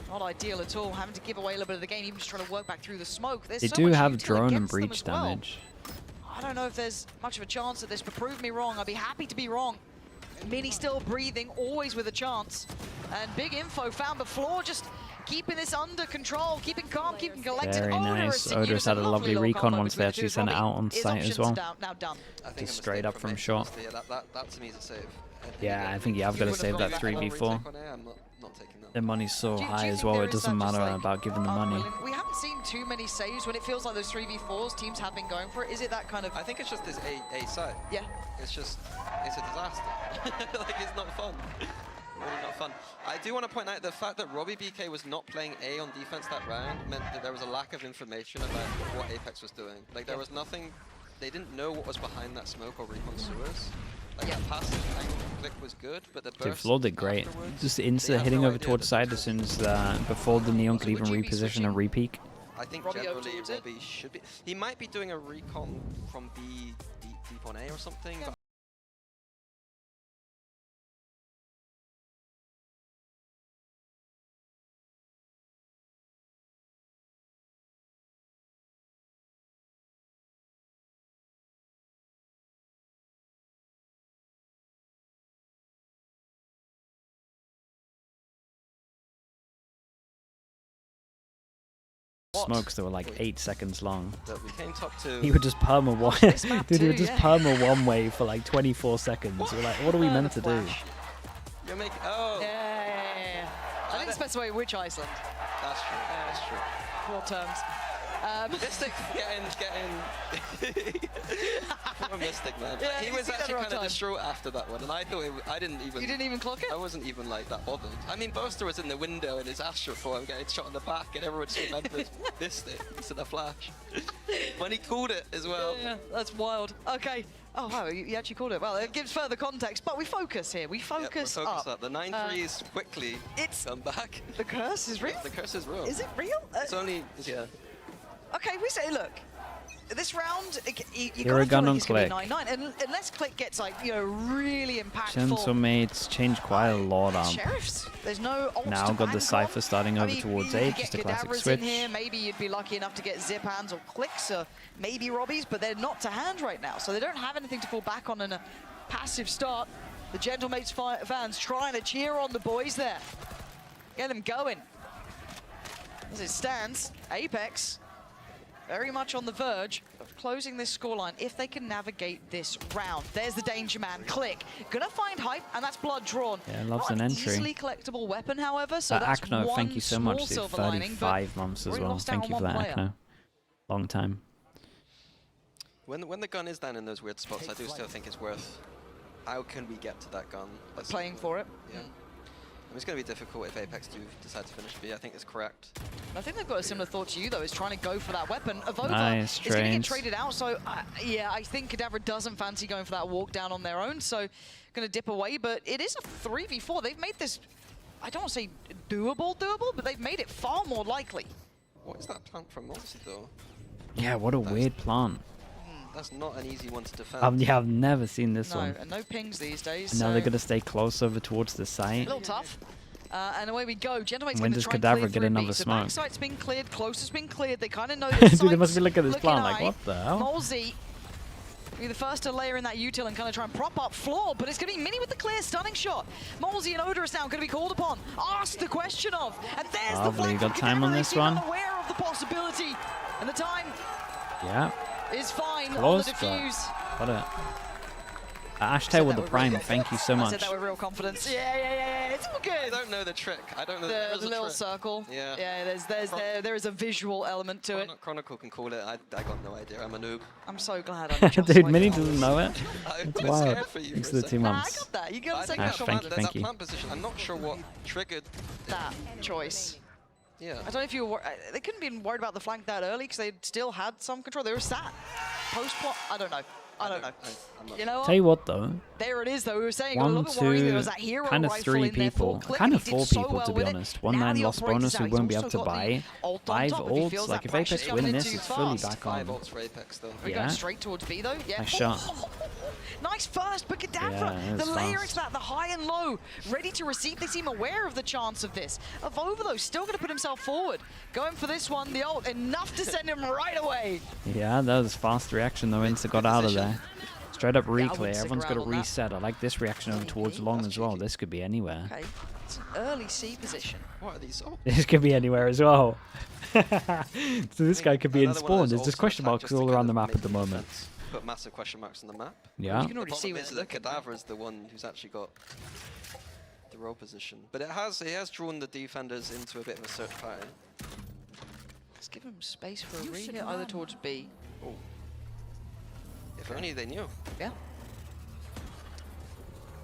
Not ideal at all, having to give away a little bit of the game, even just trying to work back through the smoke. There's They so do much have util drone and against them breach as well. damage. I don't know if there's much of a chance at this, but prove me wrong. I'd be happy to be wrong. Mini still breathing, always with a chance. And big info found, but Floor just keeping this under control, keeping calm, keeping collected. Very nice. in Odorous had a lovely little recon combo once they between the actually two. sent it Robbie, out on his site as options well. now done. I think Just a straight mistake up from Mason, short. honestly. That to me is a save. Yeah, I think you have You got to would've save gone that for that 3v4. Retake on A, I'm not taking that. The money's so Do you high as think well, there it is doesn't that just, matter like, about giving the money. unwilling- We haven't seen too many saves when it feels like those 3v4s teams have been going for it. Is it that kind of... I think it's just this A side. Yeah. It's a disaster. Like, it's not fun. Really not fun. I do want to point out the fact that Robbie BK was not playing A on defense that round meant that there was a lack of information about what Apeks was doing. Like, there was nothing, they didn't know what was behind that smoke or recon sewers. Like, that passive angle click was good, but the burst Dude, Floor did great. afterwards, Just they insta have hitting no over idea towards that- side as soon as before the Neon could even Would you be reposition and repeak. I think Robbie over generally towards it? Robbie should be. He might be doing a recon from B deep on A or something. Yeah. But Smokes that were like 8 seconds long. we came top 2. He would just perma one. this map Dude, he would too, just yeah. perma one way for like 24 seconds. We're like, what are we meant to do? Flash. You're making. Oh, Yeah. I didn't specify which Iceland. that's true. That's true. Poor terms. Mystic getting. Poor Mystic, man. Yeah, He he's was seen that actually wrong kind of time. distraught after that one, and I thought I didn't even. You didn't even clock it? I wasn't even like that bothered. I mean, Boaster was in the window in his Astro form getting shot in the back, and everyone just remembered Mystic instead of Flash. When he called it as well. Yeah, that's wild. Okay. Oh, wow, you actually called it. Well, it gives further context, but we focus here. We Yep, we're focus focused up. The 9-3s quickly It's... come back. The curse is real? The curse is real. Is it real? It's only, yeah. Okay, we say, look, this round, you You're a gotta gun feel on like it's gonna be Click. 9-9, and unless Click gets like, you know, really impactful. Chainsaw Mates changed quite a lot up. Sheriffs, there's no ult Now to got the bank Cypher on. starting I over mean, towards you A, could just get a classic Kadabras switch. in here, maybe you'd be lucky enough to get Zip hands or Clicks or maybe Robbies, but they're not to hand right now, so they don't have anything to fall back on in a passive start. The Gentlemates fans trying to cheer on the boys there. Get them going. As it stands, Apeks very much on the verge of closing this scoreline if they can navigate this round. There's the danger man, Click. Gonna find Hype, and that's blood drawn. Yeah, loves Not an entry. easily collectible weapon, however, so that's Acno, one thank you so small much, dude. silver lining, but 35 months as we well. lost Thank out you on for one that, player. Acno. Long time. When the gun is down in those weird spots, I do still think it's worth. How can we get to that gun? That's Playing for it. Yeah. I mean, it's going to be difficult if Apeks do decide to finish B. I think it's correct. I think they've got a similar thought to you, though, is trying to go for that weapon. Avova Nice is going to get trades. traded out, so yeah, I think Kadabra doesn't fancy going for that walk down on their own, so going to dip away, but it is a 3v4. They've made this, I don't want to say doable, but they've made it far more likely. What is that plant from Moxie, though? Yeah, what a weird plant. That's not an easy one to defend. Yeah, I've never seen this No, one. and no pings these days. And now so they're going to stay close over towards the a site. little tough. And away we go. Gentlemate's When going to does try and Kadabra clear get through another B. The smoke? backside's been cleared, close has been cleared. They kind of know Dude, this they must be looking at this plan like, eye. what the hell? Molzy be the first to layer in that util and kind of try and prop up Floor, but it's going to be Mini with the clear stunning shot. Molzy and Odorous now going to be called upon. Asked the question of, and there's the Lovely, flag got from time on Kadabra. this He's even one. aware of the possibility, and the time Yeah, is fine Close, on the but defuse. got it. Ashtail with that the with prime, real thank you so I much. said that with real confidence. Yeah, it's all I good. don't know the trick. I don't know there The is a little trick. circle. Yeah. There is a visual element to it. Chronicle can call it. I got no idea. I'm a noob. I'm so glad I'm just Dude, like Mini that. doesn't know it. I'm That's scared wild. for you Thanks for for a the 2 second. Nah, I months. got that. You got I the think second Ash, that thank plant, you, there's thank that you. plant position. I'm not sure what triggered. that choice. Yeah. I don't know if you were, they couldn't have been worried about the flank that early because they still had some control. They were sat post-plot. I don't know. I don't know. You know what? Tell you what though. There it is, though. We were saying a little One, bit worrying. There two, was that hero kind of rifle 3 in there for people. Click, Kind and of he did 4 so people, well to be with it. honest. One Now man the lost operator's bonus out. who He's won't be able also to got the buy. ult on 5 top if he ults. feels Like that if pressure Apeks coming win in this, too it's fully fast. back on. 5 ults for Apeks though. We're Yeah. going straight towards B, though. Yeah. Nice shot. Nice first, but Kadavra, Yeah, the it's layer fast. into that, the high and low, ready to receive. They seem aware of the chance of this. Avova, though, still going to put himself forward. Going for this one, the ult, enough to send him right away. Yeah, that was fast reaction though. Insta got out of there. Straight up I wouldn't reclear. stick Everyone's got to around on that. reset. I like this reaction over towards long That's as well. cheeky. This could be anywhere. Okay, it's an early C position. What are these? Oh, This could be anywhere as well. So this guy could be in another one of spawn. those There's ults just to question attack marks just to all kind around the of map make at the the moment. defense Put massive question marks on the map. Yeah. You can The already see problem where is they're that looking. Kadavra is the one who's actually got the role position, but it has drawn the defenders into a bit of a search pattern. Let's give him space for a re-hit, either towards B. Oh, if only they knew. Yeah.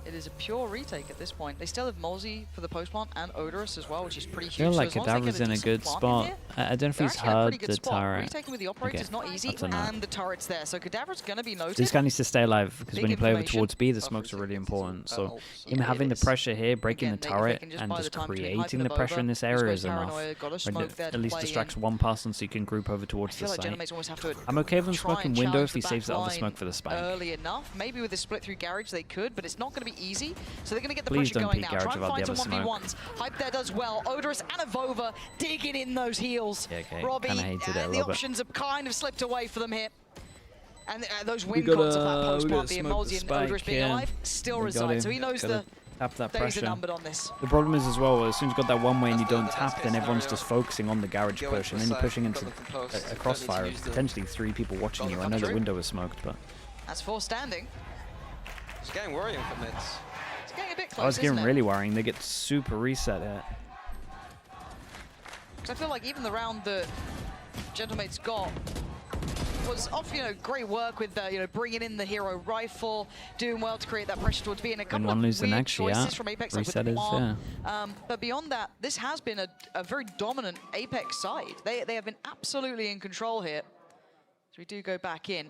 It is a pure retake at this point. They still have Molzy for the post plant and Odorous as well, which is pretty I huge. feel So like as long as they Kadavra's get in a decent good plant in spot. here, I don't know if they're he's actually at a pretty heard good the spot. turret. Retaking with the operator is not easy, that's a no. and the turret's there. So Kadavra's going to be noted. This guy needs to stay alive because Big when you play over information. towards B, the Tough smokes are really retaking important. season. So Also. him Yeah, having it the is. pressure here, breaking Again, the if they turret, can just and buy the just time between creating hyping the them pressure over, in this just area goes is enough. paranoia, got a Or smoke there to at least play distracts in. one person so you can group over I towards the feel like site. Gentlemates almost have to I'm okay with them try smoking and window challenge if he the saves the other back smoke for the line spike. early enough. Maybe with the split through garage they could, but it's not going to be easy. So they're going to get the Please pressure don't going peek now. garage Try and without find the some other 1v1s. Hype there does well. Odorous and Avova digging in those heels. Yeah, okay. Robbie, Kinda hated it a the little bit. options have kind of slipped away for them here. And those We win gotta- cons of that post we plant gotta being smoke the Molzy and spike Odorous being here. alive still We got reside. him. So he knows Gotta the tap that days are pressure. numbered on this. The problem is as well, as soon as you've got that one way and you That's don't the tap, best then case everyone's scenario. just focusing on the garage Go push, into and the then you're side, pushing got into them from post. a Don't need to crossfire. use the- Potentially 3 people watching Got you. them I come know the through. window was smoked, but That's 4 standing. It's getting worrying for mids. It's getting a bit close, I was isn't getting it? really worrying. They get super reset here. Because I feel like even the round that Gentlemates got was off, great work with, bringing in the hero rifle, doing well to create that pressure towards B, and a couple one of lose the weird next, choices yeah. from Apeks, like with Reset the is, bomb. But beyond that, this has been a very dominant Apeks side. They have been absolutely in control here. So we do go back in.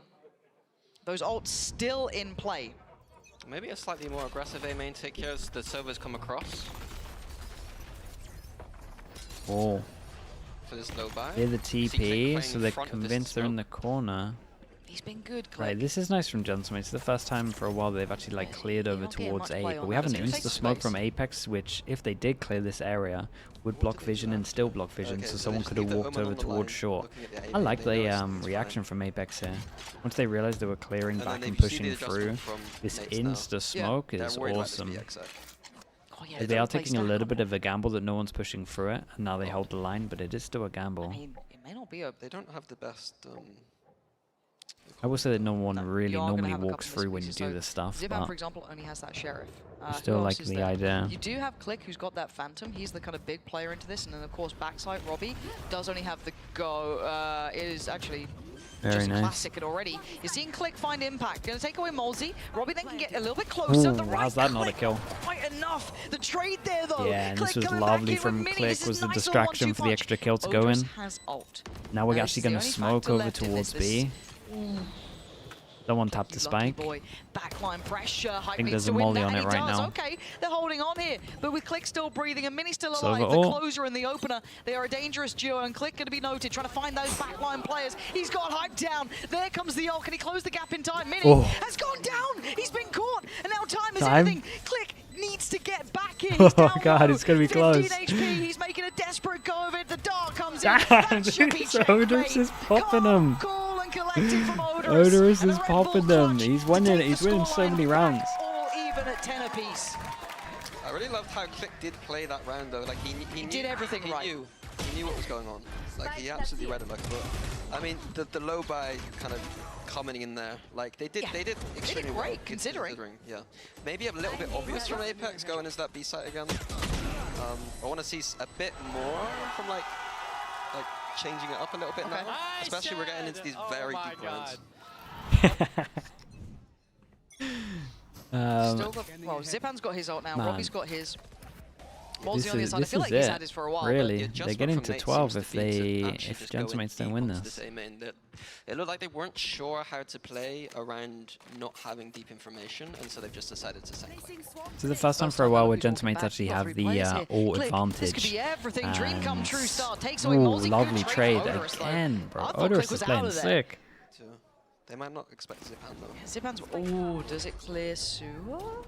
Those ults still in play. Maybe a slightly more aggressive A main take here as the servers come across Oh, for this low buy. they're the See Click TP, playing so in they're front of this convinced they're in the smoke. corner. He's been good, Click. Right, this is nice from Gentleman. It's the first time for a while they've actually like cleared You're over not getting towards much A, play but on we that, have an does he? Take insta smoke space. from Apeks, which if they did clear this area, would block vision and still block vision, Okay, so so someone they could just have leave the walked Omen over on the towards line, short. looking at the A I main, like they know the it's reaction from Apeks here. Once they realized they were clearing And back then and if you see pushing the adjustment through, from this mates now, insta smoke they're is worried about this awesome. BX side. Oh, yeah, They don't are play taking a little bit stackable. of a gamble that no one's pushing through it, and now they hold the line, but it is still a gamble. I mean, it may not be a... They don't have the best. I will say that no one No, really you are gonna normally have a walks couple through when you misses. do So this stuff, Ziban, for but example, only has that Sheriff. I Who still else like is the there? idea. You do have Click, who's got that Phantom. He's the kind of big player into this. And then, of course, backside, Robbie does only have the go. It is actually Very just nice. classic it already. You're seeing Click find impact. Going to take away Molzy. Robbie then can get a little bit closer. Ooh, The right how's that not a Click, kill? Quite enough. The trade there, though. Yeah, and this Click was coming back lovely in with from Mini. Click, This is was the nice little distraction 1-2 for the punch. extra kill to go Odorous in. has ult. Now we're That actually is the going to only smoke factor over left in towards this. B. Someone tapped the Lucky spike. boy. Backline pressure. Hype think needs there's to a win molly that, on and it he right does. now. Okay, they're holding on here, but with Click still breathing and Mini still It's alive, over. the Oh. closer and the opener, they are a dangerous duo, and Click going to be noted, trying to find those backline players. He's got Hype down. There comes the ult. Can he close the gap in time? Mini Oh. has gone down. He's been caught, and now time is Time? everything. Click needs to get back in. Oh He's down God, low. it's gonna be 15 close. HP. He's making a desperate go of it. The dart comes in. Damn, That should be dude, Odorous checkmate. is popping them. Cool and collected from Odorous. Odorous And is a Red Bull popping them. clutch He's to winning. take He's the winning so scoreline many back, rounds. all even at 10 apiece. I really loved how Click did play that round though. Like he knew, did everything he right. He knew what was going on. Like he absolutely read it like a book. I mean, the low buy kind of coming in there. Like they did extremely well, great, considering. Yeah, maybe a little bit obvious from Apeks going into that B site again. I want to see a bit more from like changing it up a little bit now. Especially we're getting into these very deep rounds. Still got, well, Zipan's got his ult now. Man. Robbie's got his. Wall's the only side. I This feel is like he's it. had this for a while. Really, The they're getting adjustment to from nate 12 seems if to be to they actually if just go in Gentleman's don't deep win onto this. A main. It looked like they weren't sure how to play around not having deep information, and so they've just decided to send Click. This is the first time for a while where Gentleman's actually have the ult This advantage. could be everything. Dream come true. And- Start takes away Ooh, Mozzie. lovely Good trade from Odorous, though. again, bro. I thought Odorous Click was is out playing of there. sick. So they might not expect Zipan though. Zipan's. Oh, does it clear sewer?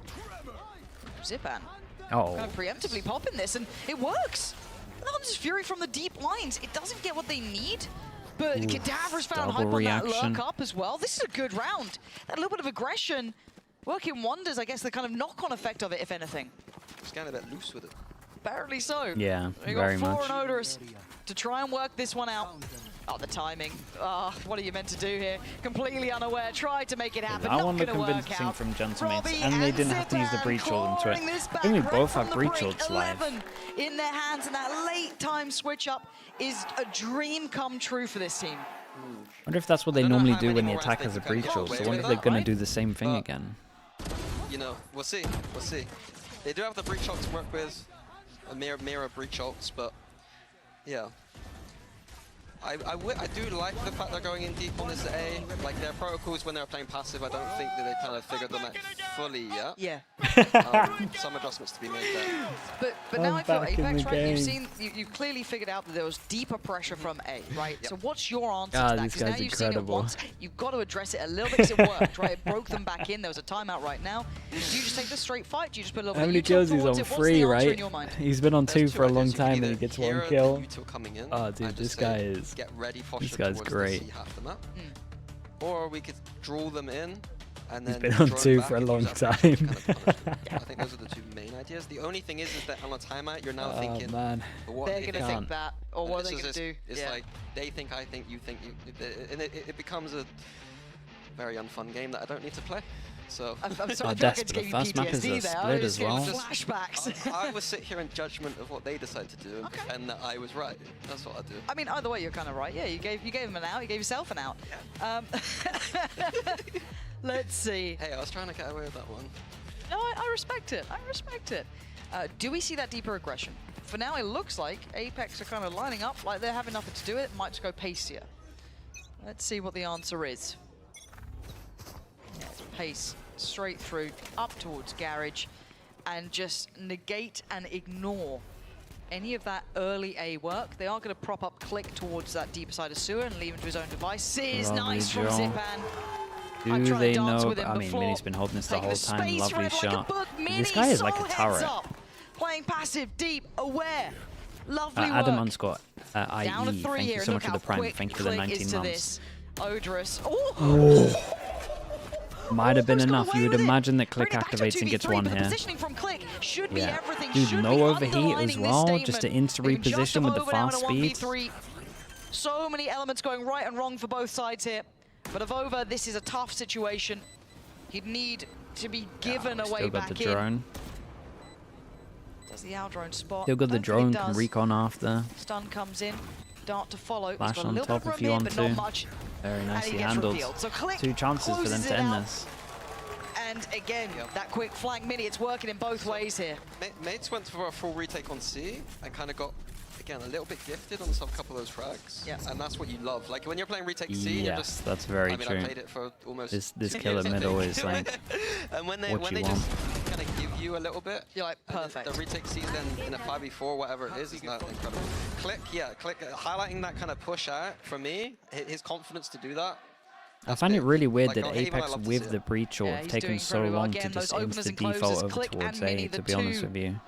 Zipan. Oh, Kind of preemptively popping this, and it works. Hunter's Fury from the deep lines. It doesn't get what they need, but Cadaver's found hype double on that reaction. lurk up as well. This is a good round. That little bit of aggression working wonders, I guess, the kind of knock-on effect of it, if anything. Just getting a bit loose with it. Apparently so. yeah, We very got much. Floor and Odorous to try and work this one out. Oh, the timing. What are you meant to do here? Completely unaware. Tried to make it happen. That Not one looked gonna work convincing out. from Gentleman's, Robbie and they didn't have to use the Zipan breach ult into it. clawing this I think we back both right have from the breach break. ults live. 11 in their hands, and that late time switch up is a dream come true for this team. I wonder if that's what they I don't know normally how do many when the more attack rounds has a they can breach get ult. away So I with wonder if that, they're gonna right? do the same thing But- again. You know, we'll see. We'll see. They do have the breach ult to work with, a mirror breach ults, but yeah. I do like the fact they're going in deep on this A. Like their protocols when they're playing passive, I don't think that they kind of figured them out fully yet. Yeah. Some adjustments to be made there. But now I feel back in Apeks, the right? game. You've clearly figured out that there was deeper pressure from A, right? Yep. So what's your answer Ah, to that? this Because now guy's you've seen it incredible. once. You've got to address it a little bit because it worked, right? It broke them back in. There was a timeout right now. Do you just take the straight fight? Do you just put a little How bit many of util kills he's towards on? it? What's 3, the answer in right? your mind? He's been on 2 There's for a two long ideas. You can time and either he gets hear 1 the kill. util coming in Oh, dude, and this just guy say, is- get ready, posture guy's towards great. the C half the map. Or we could draw them in and then been on draw them 2 back for a and long use that pressure to time. kind of punish them. I think those are the 2 main ideas. The only thing is that on a timeout, you're now Oh thinking, man. but what They're if going to they think can't. that, or and what are this they is going to do? It's like they think, I think, you think, and it becomes a very unfun game that I don't need to play. So I'm sorry, Oh, I feel like I Des, just but gave the you first map is a PTSD there. I split was as getting well. flashbacks. I would sit here in judgment of what they decide to do and Okay. pretend that I was right. That's what I do. I mean, either way, you're kind of right. Yeah, you gave him an out. You gave yourself an out. Let's see. Hey, I was trying to get away with that one. No, I respect it. I respect it. Do we see that deeper aggression? For now, it looks like Apeks are kind of lining up like they have nothing to do it. Might just go pacier. Let's see what the answer is. Yeah, it's pace straight through, up towards Garage, and just negate and ignore any of that early A work. They are going to prop up Click towards that deeper side of sewer and leave him to his own devices. Lovely Nice from Joe. Zipan. I've Do tried they to dance know? with him I mean, before. Mini's been holding this the Taking whole the time. space Lovely red like a shot. book. Mini This guy is like so a heads turret. up. Playing passive, deep, aware. Lovely Adam work. underscore IE. Down to 3 Thank here. you so Look much for how the prime. quick Thank you for the Click 19 is to months. this. Odorous. Oh. Might have been Almost got enough. away You would with it. imagine that Bring Click it back to activates and gets 2v3, 1 but the here. positioning from Click should be Yeah. everything. Dude, should no be overheat as underlining this well, just to statement. insta Even just reposition with the over now in a fast speed. 1v3. So many elements going right and wrong for both sides here. But Avova, this is a tough situation. He'd need to be given Yeah, away still got back the in. drone. Does the out drone spot? Still got the Don't think it drone, can does. recon after. Stun comes in. Dart to follow. Flash He's got a on little top bit of if you room want here, but to. not much. Very And nicely he gets handled. revealed. So Click 2 chances for them closes to it end out. this. And again, that quick flank mini, it's working in both ways here. Mates went for a full retake on C and kind of got, again, a little bit gifted on some couple of those frags. Yeah. And that's what you love. Like when you're playing retake C, you're Yes, just... that's very I mean, true. I played it for almost... This 10 killer years, I middle think. is like and when they what you just want. kind of give you a little bit, You're like, and perfect. The retake C then in a 5v4, whatever it is not incredible. Click, highlighting that kind of push out for me, his confidence to do that. I find it really weird Like, that on Haven, I Apeks love to with see the it. breach or Yeah, have he's taken doing so incredibly well. long Again, to those just openers insta and closes, default over Click towards and Mini, A, the to be honest two with you.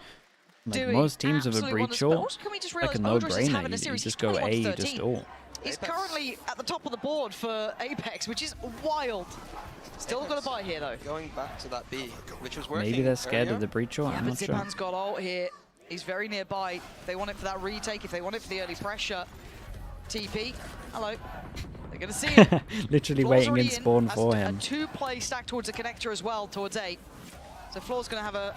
Like doing most teams of a absolutely breach wonderful. But ult, also, can we just like a realize Odorous is having no-brainer. a You series. just He's go A, you 21-13. just ult. He's Apeks. currently at the top of the board for Apeks, which is wild. Still got to buy here, though. Going back to that B, which was working Maybe they're scared earlier. of the breach ult, Yeah, I'm but not sure. Zipan's got ult here. He's very nearby. If they want it for that retake, if they want it for the early pressure, TP, hello. They're going to see him. Literally Floor's waiting already in spawn That's for a him. 2-play stack towards the connector as well, towards A. So Floor's going to have a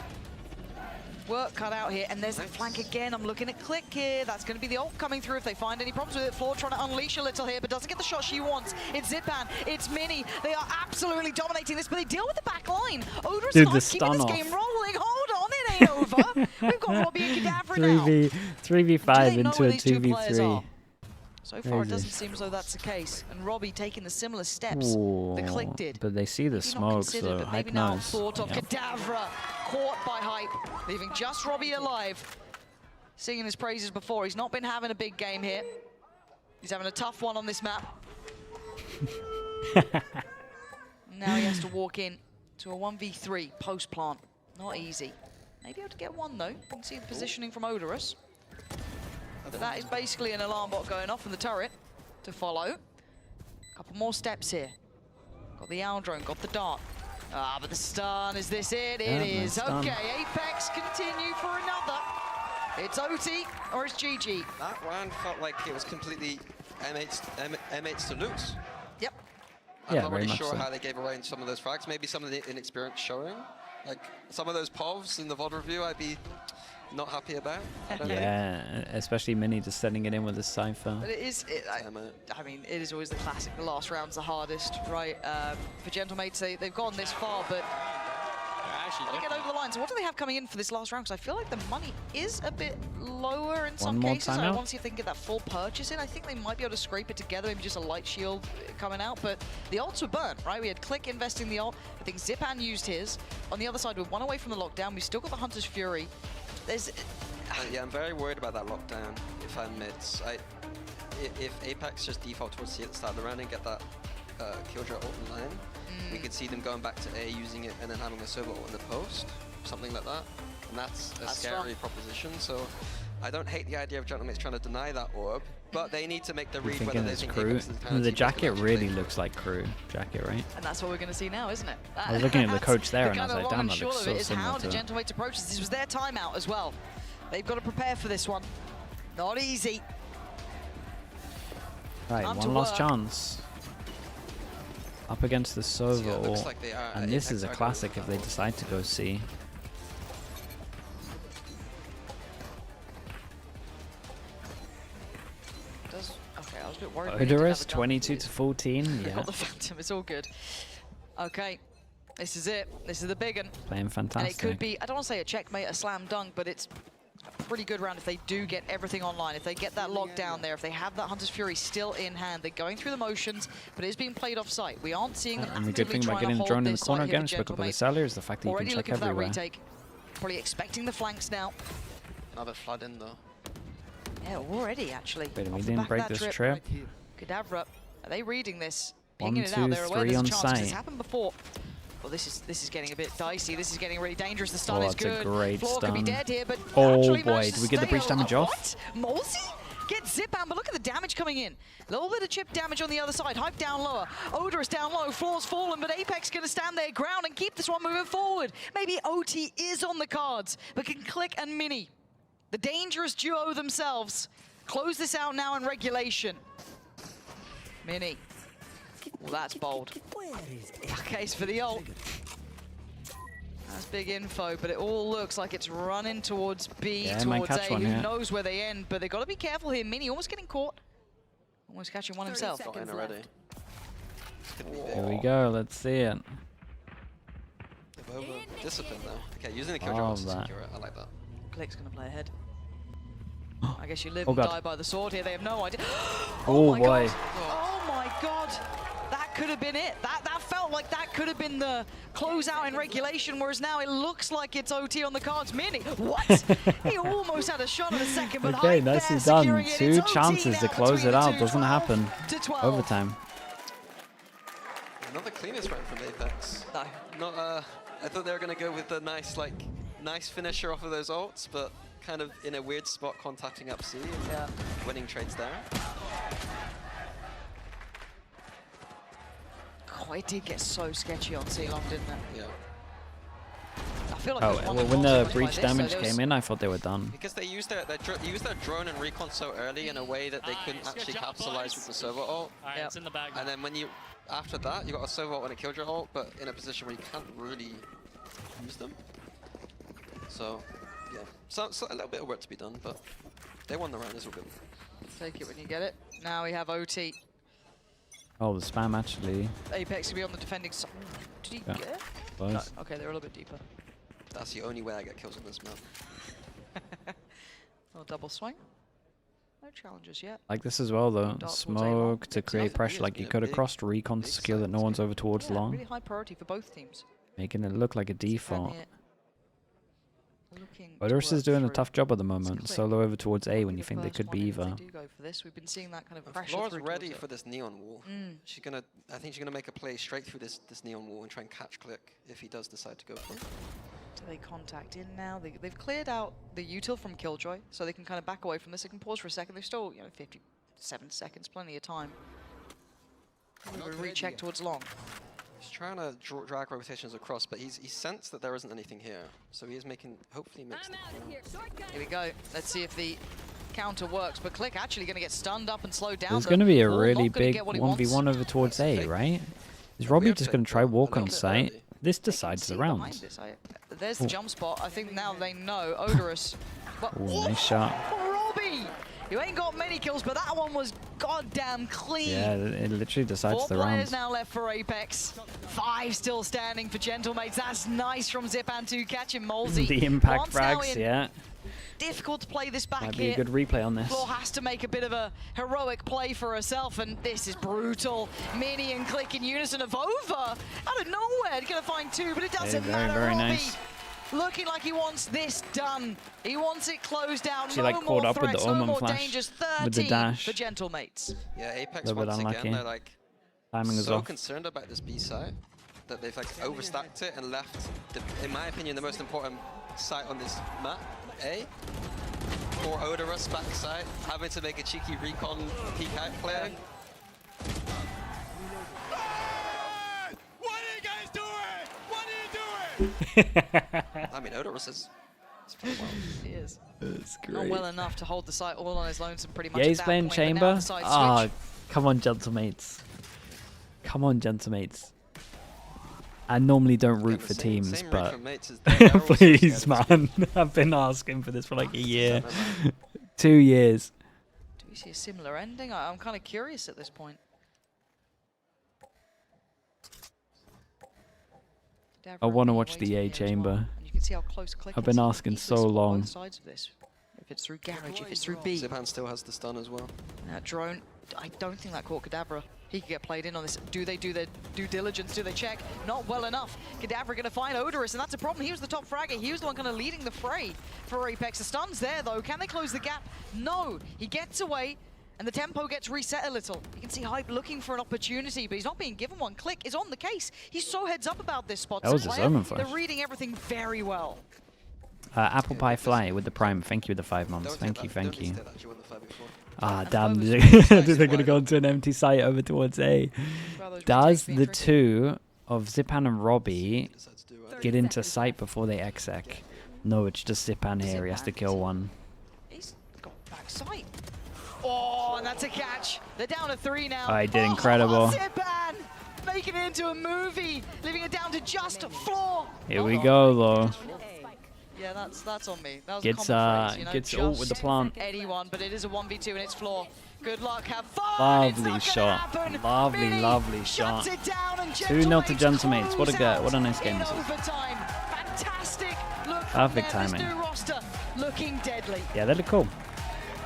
work cut out here, and there's that flank again. I'm looking at Click here. That's going to be the ult coming through if they find any problems with it. Floor trying to unleash a little here, but doesn't get the shot she wants. It's Zipan, it's Mini. They are absolutely dominating this, but they deal with the back line. Odorous Dude, and the Hunt keeping stun this off. game rolling. Hold on, it ain't over. We've got Robbie and Cadavra now. 3v5 Do they know into where a these two players 2v3. are? So far, it Crazy. doesn't seem as though that's the case. And Robbie taking the similar steps Ooh, the Click did. but they see the Maybe not smoke, considered, so but Hype maybe now knows. thought of. Yep. Cadavra caught by Hype, leaving just Robbie alive. Singing his praises before. He's not been having a big game here. He's having a tough one on this map. Now he has to walk in to a 1v3 post plant. Not easy. Maybe able to get one though. You can see the positioning from Odorous. But that is basically an alarm bot going off from the turret to follow. Couple more steps here. Got the owl drone, got the dart. Ah, but the stun, is this it? Yeah, It is. nice stun. Okay, Apeks continue for another. It's OT or it's GG. That round felt like it was completely M8s to lose. Yep. I'm Yeah, not very really much sure so. how they gave away some of those frags. Maybe some of the inexperience showing. Like some of those povs in the VOD review, I'd be not happy about. I don't know. Yeah, especially Mini just setting it in with his Cypher. But it is, I mean, it is always the classic. The last round's the hardest, right? For Gentlemates, they've gone this far, but they get over the line. So what do they have coming in for this last round? Because I feel like the money is a bit lower in some more cases. I timeout? want to see if they can get that full purchase in. I think they might be able to scrape it together, maybe just a light shield coming out. But the ults were burnt, right? We had Click investing the ult. I think Zipan used his. On the other side, we're one away from the lockdown. We've still got the Hunter's Fury. There's... Yeah, I'm very worried about that lockdown if I'm mids. If Apeks just default towards C at the start of the round and get that Killjoy ult in line, we could see them going back to A, using it, and then having a server ult in the post, something like that. And that's a scary proposition, so I don't hate the idea of Gentlemates trying to deny that orb, but they need to make the read whether they think Crew. Apeks is the kind of The team jacket that's really gonna looks like Crew jacket, right? And that's what we're going to see now, isn't it? I was looking at the coach there The and I was kind like, of long damn, and that looks short of so it is how similar the to it. Gentlemates approach this. This was their timeout as well. They've got to prepare for this one. Not easy. Right, Time to one last work. chance. Up against the Sova Yeah, it looks ult. like they are. And this Apeks is a are going classic with if that they ult. decide to go C. Okay, I was a bit worried. we didn't have Odorous, a jump. 22 to 14. They Yeah, got the Phantom. It's all good. Okay, this is it. This is the big one. playing And fantastic. it could be, I don't want to say a checkmate, a slam dunk, but it's a pretty good round if they do get everything online, if they get that lockdown there, if they have that Hunter's Fury still in hand. They're going through the motions, but it is being played off site. We aren't seeing them And the actively good thing about trying to getting the hold drone in the this corner site here again, for spoke about the Gentlemates. seller, is the fact that you can Already check looking for that everywhere. retake. Probably expecting the flanks now. Another flood in though. Yeah, already actually. Wait, Off we the didn't back of break that this trip. Cadavra, are they reading this? One, Pinging it two, out. They're aware three there's a on chance 'cause site. it's happened before. Well, this is getting a bit dicey. This is getting really dangerous. The stun Oh, is it's a good. great Floor could be stun. dead here, but Oh, actually boy, managed did to we get the stay breach damage off? What? Molsey gets Zipan, but look at the damage coming in. A little bit of chip damage on the other side. Hype down lower. Odorous down low. Floor's fallen, but Apeks going to stand their ground and keep this one moving forward. Maybe OT is on the cards, but can Click and Mini, the dangerous duo themselves, close this out now in regulation. Mini. Well, that's bold. Case for the ult. That's big info, but it all looks like it's running towards B, Yeah, might towards A. catch one Who here. knows where they end, but they've got to be careful here. Mini almost getting caught. Almost catching one himself. Got in already. This could be big. Here we go, let's see it. They've over discipline though. Okay, using the Killjoy Oh, ult to that. secure it. I like that. Click's going to play ahead. I guess you live Oh, and God. die by the sword here. They have no idea. Oh, my boy. God. Oh my God. That could have been it. That felt like that could have been the closeout in regulation, whereas now it looks like it's OT on the cards. Mini, what? He almost had a shot in a second, but Okay, Hype nicely there done. securing it. 2 It's OT chances to now close between it the out. two, Doesn't 12 happen. to 12. Overtime. Another cleanest round from Apeks. No. Not. I thought they were gonna go with the nice finisher off of those ults, but kind of in a weird spot, contacting up C and Yeah. winning trades there. Oh, it did get so sketchy on C-Long, didn't it? Yeah. I feel like Oh, it was one well, of when those the by breach this, so damage there was- came in, I thought they were done. Because they used their drone and recon so early in a way that they couldn't actually capitalize with the server ult. Alright, Yep. it's in the bag. And then when you, after that, you got a server ult and a Killjoy ult, but in a position where you can't really use them. So, yeah, so a little bit of work to be done, but they won the round, it's all good. Take it when you get it. Now we have OT. Oh, the spam actually. Apeks to be on the defending side. Did he Yeah. get it? Close. No. Okay, they're a little bit deeper. That's the only way I get kills on this map. Little double swing. No challenges yet. Like this as well though. Dark towards Smoke A1. to create pressure. Like you could have crossed recon to secure that no one's over towards long. Really high priority for both teams. Making it look like a default. Looking Odorous to work is doing a through. tough job at the moment. Click. Solo over towards A when Be you the think they first could one be in if either. They do go for this. We've been seeing that kind of pressure Flora's through ready towards for this neon wall. She's gonna, I think she's gonna make a play straight through this neon wall and try and catch Click if he does decide to go for it. Do they contact in now? They've cleared out the util from Killjoy, so they can kind of back away from this. They can pause for a second. They've still, 57 seconds, plenty of time. Recheck towards long. He's trying to drag rotations across, but he's sensed that there isn't anything here. So he is making, hopefully makes Here we go. Let's see if the counter works. But Click actually going to get stunned up and slowed down. There's going to be a Wall really not gonna big get what he 1v1 wants. over towards A, fake. right? Is Yeah, Robbie weird just fake, going to try but a walk on little bit site? early. This They can decides see the behind round. this. There's the jump spot. I think now they know. Odorous. But Ooh, nice shot. Robbie! You ain't got many kills, but that one was goddamn clean. Yeah, it literally decides 4 the players round. now left for Apeks. 5 still standing for Gentlemates. That's nice from Zipan to catching Molesy. The impact Once now frags, in. yeah. Difficult to play this back Might be here. a good replay on this. Floor has to make a bit of a heroic play for herself, and this is brutal. Mini and Click in unison of over. Out of nowhere, they're going to find 2, but it doesn't matter. very Robbie nice. looking like he wants this done. He wants it closed out. She, No like, more caught up with the threats, no Omen more flash dangers. with the 13 dash. for Gentlemates. Yeah, Apex Little bit once unlucky. again, they're like Timing is so off. concerned about this B site that they've like overstacked it and left, in my opinion, the most important site on this map, A. Poor Odorous backside, having to make a cheeky recon peek out play. What are you guys doing? What are you doing? I mean, Odorous is playing well. He is. That's Not well enough to hold the site all on his lonesome pretty much. Yeah, at he's that playing point, but now chamber. the side Ah, switch. come on, gentlemates. Come on, gentlemates. I normally don't root for teams, Same but recon mates as they're also please, scared. man. I've been asking for this for like a year. 2 years. Do we see a similar ending? I'm kind of curious at this point. I want to watch the A chamber. You can see how close Click I've is. been asking He's so listened to long. both sides of this. If it's through garage, if it's through B. Zipan still has the stun as well. That drone, I don't think that caught Kadabra. He could get played in on this. Do they do their due diligence? Do they check? Not well enough. Kadabra going to find Odorous, and that's a problem. He was the top fragger. He was the one kind of leading the fray for Apeks. The stun's there, though. Can they close the gap? No. He gets away, and the tempo gets reset a little. You can see Hype looking for an opportunity, but he's not being given one. Click is on the case. He's so heads up about this spot. That was his Player, Omen flash. they're reading everything very well. Apple Pie Fly with the Prime. Thank you with the 5 months. Don't Thank take you, that- thank don't you. take that, actually won the fight before. Ah, And damn. Boba's They're really going to wide go open. into an empty site over towards A. Well, those Does retakes being the tricky. 2 of Zipan and Robbie Decides to do it. get into sight before they exec? No, it's just Zipan here. He has to kill one. He's got backside. Oh, and that's a catch. They're down to 3 now. Oh, he did incredible. Zipan making it into a movie, leaving it down to just floor. Here we go, though. Yeah, that's on me. That was Gets a common phrase, you know, gets ult with the just plant. anyone, but it is a 1v2 and it's floor. Good luck, have fun. It's Lovely not gonna shot. happen. Lovely, Mini lovely shuts shot. it down and 2-0 to Gentlemates Gentlemates. What a close gut. What a out nice game in this is. overtime. Fantastic look from Perfect them. This timing. new roster looking deadly. Yeah, they look cool.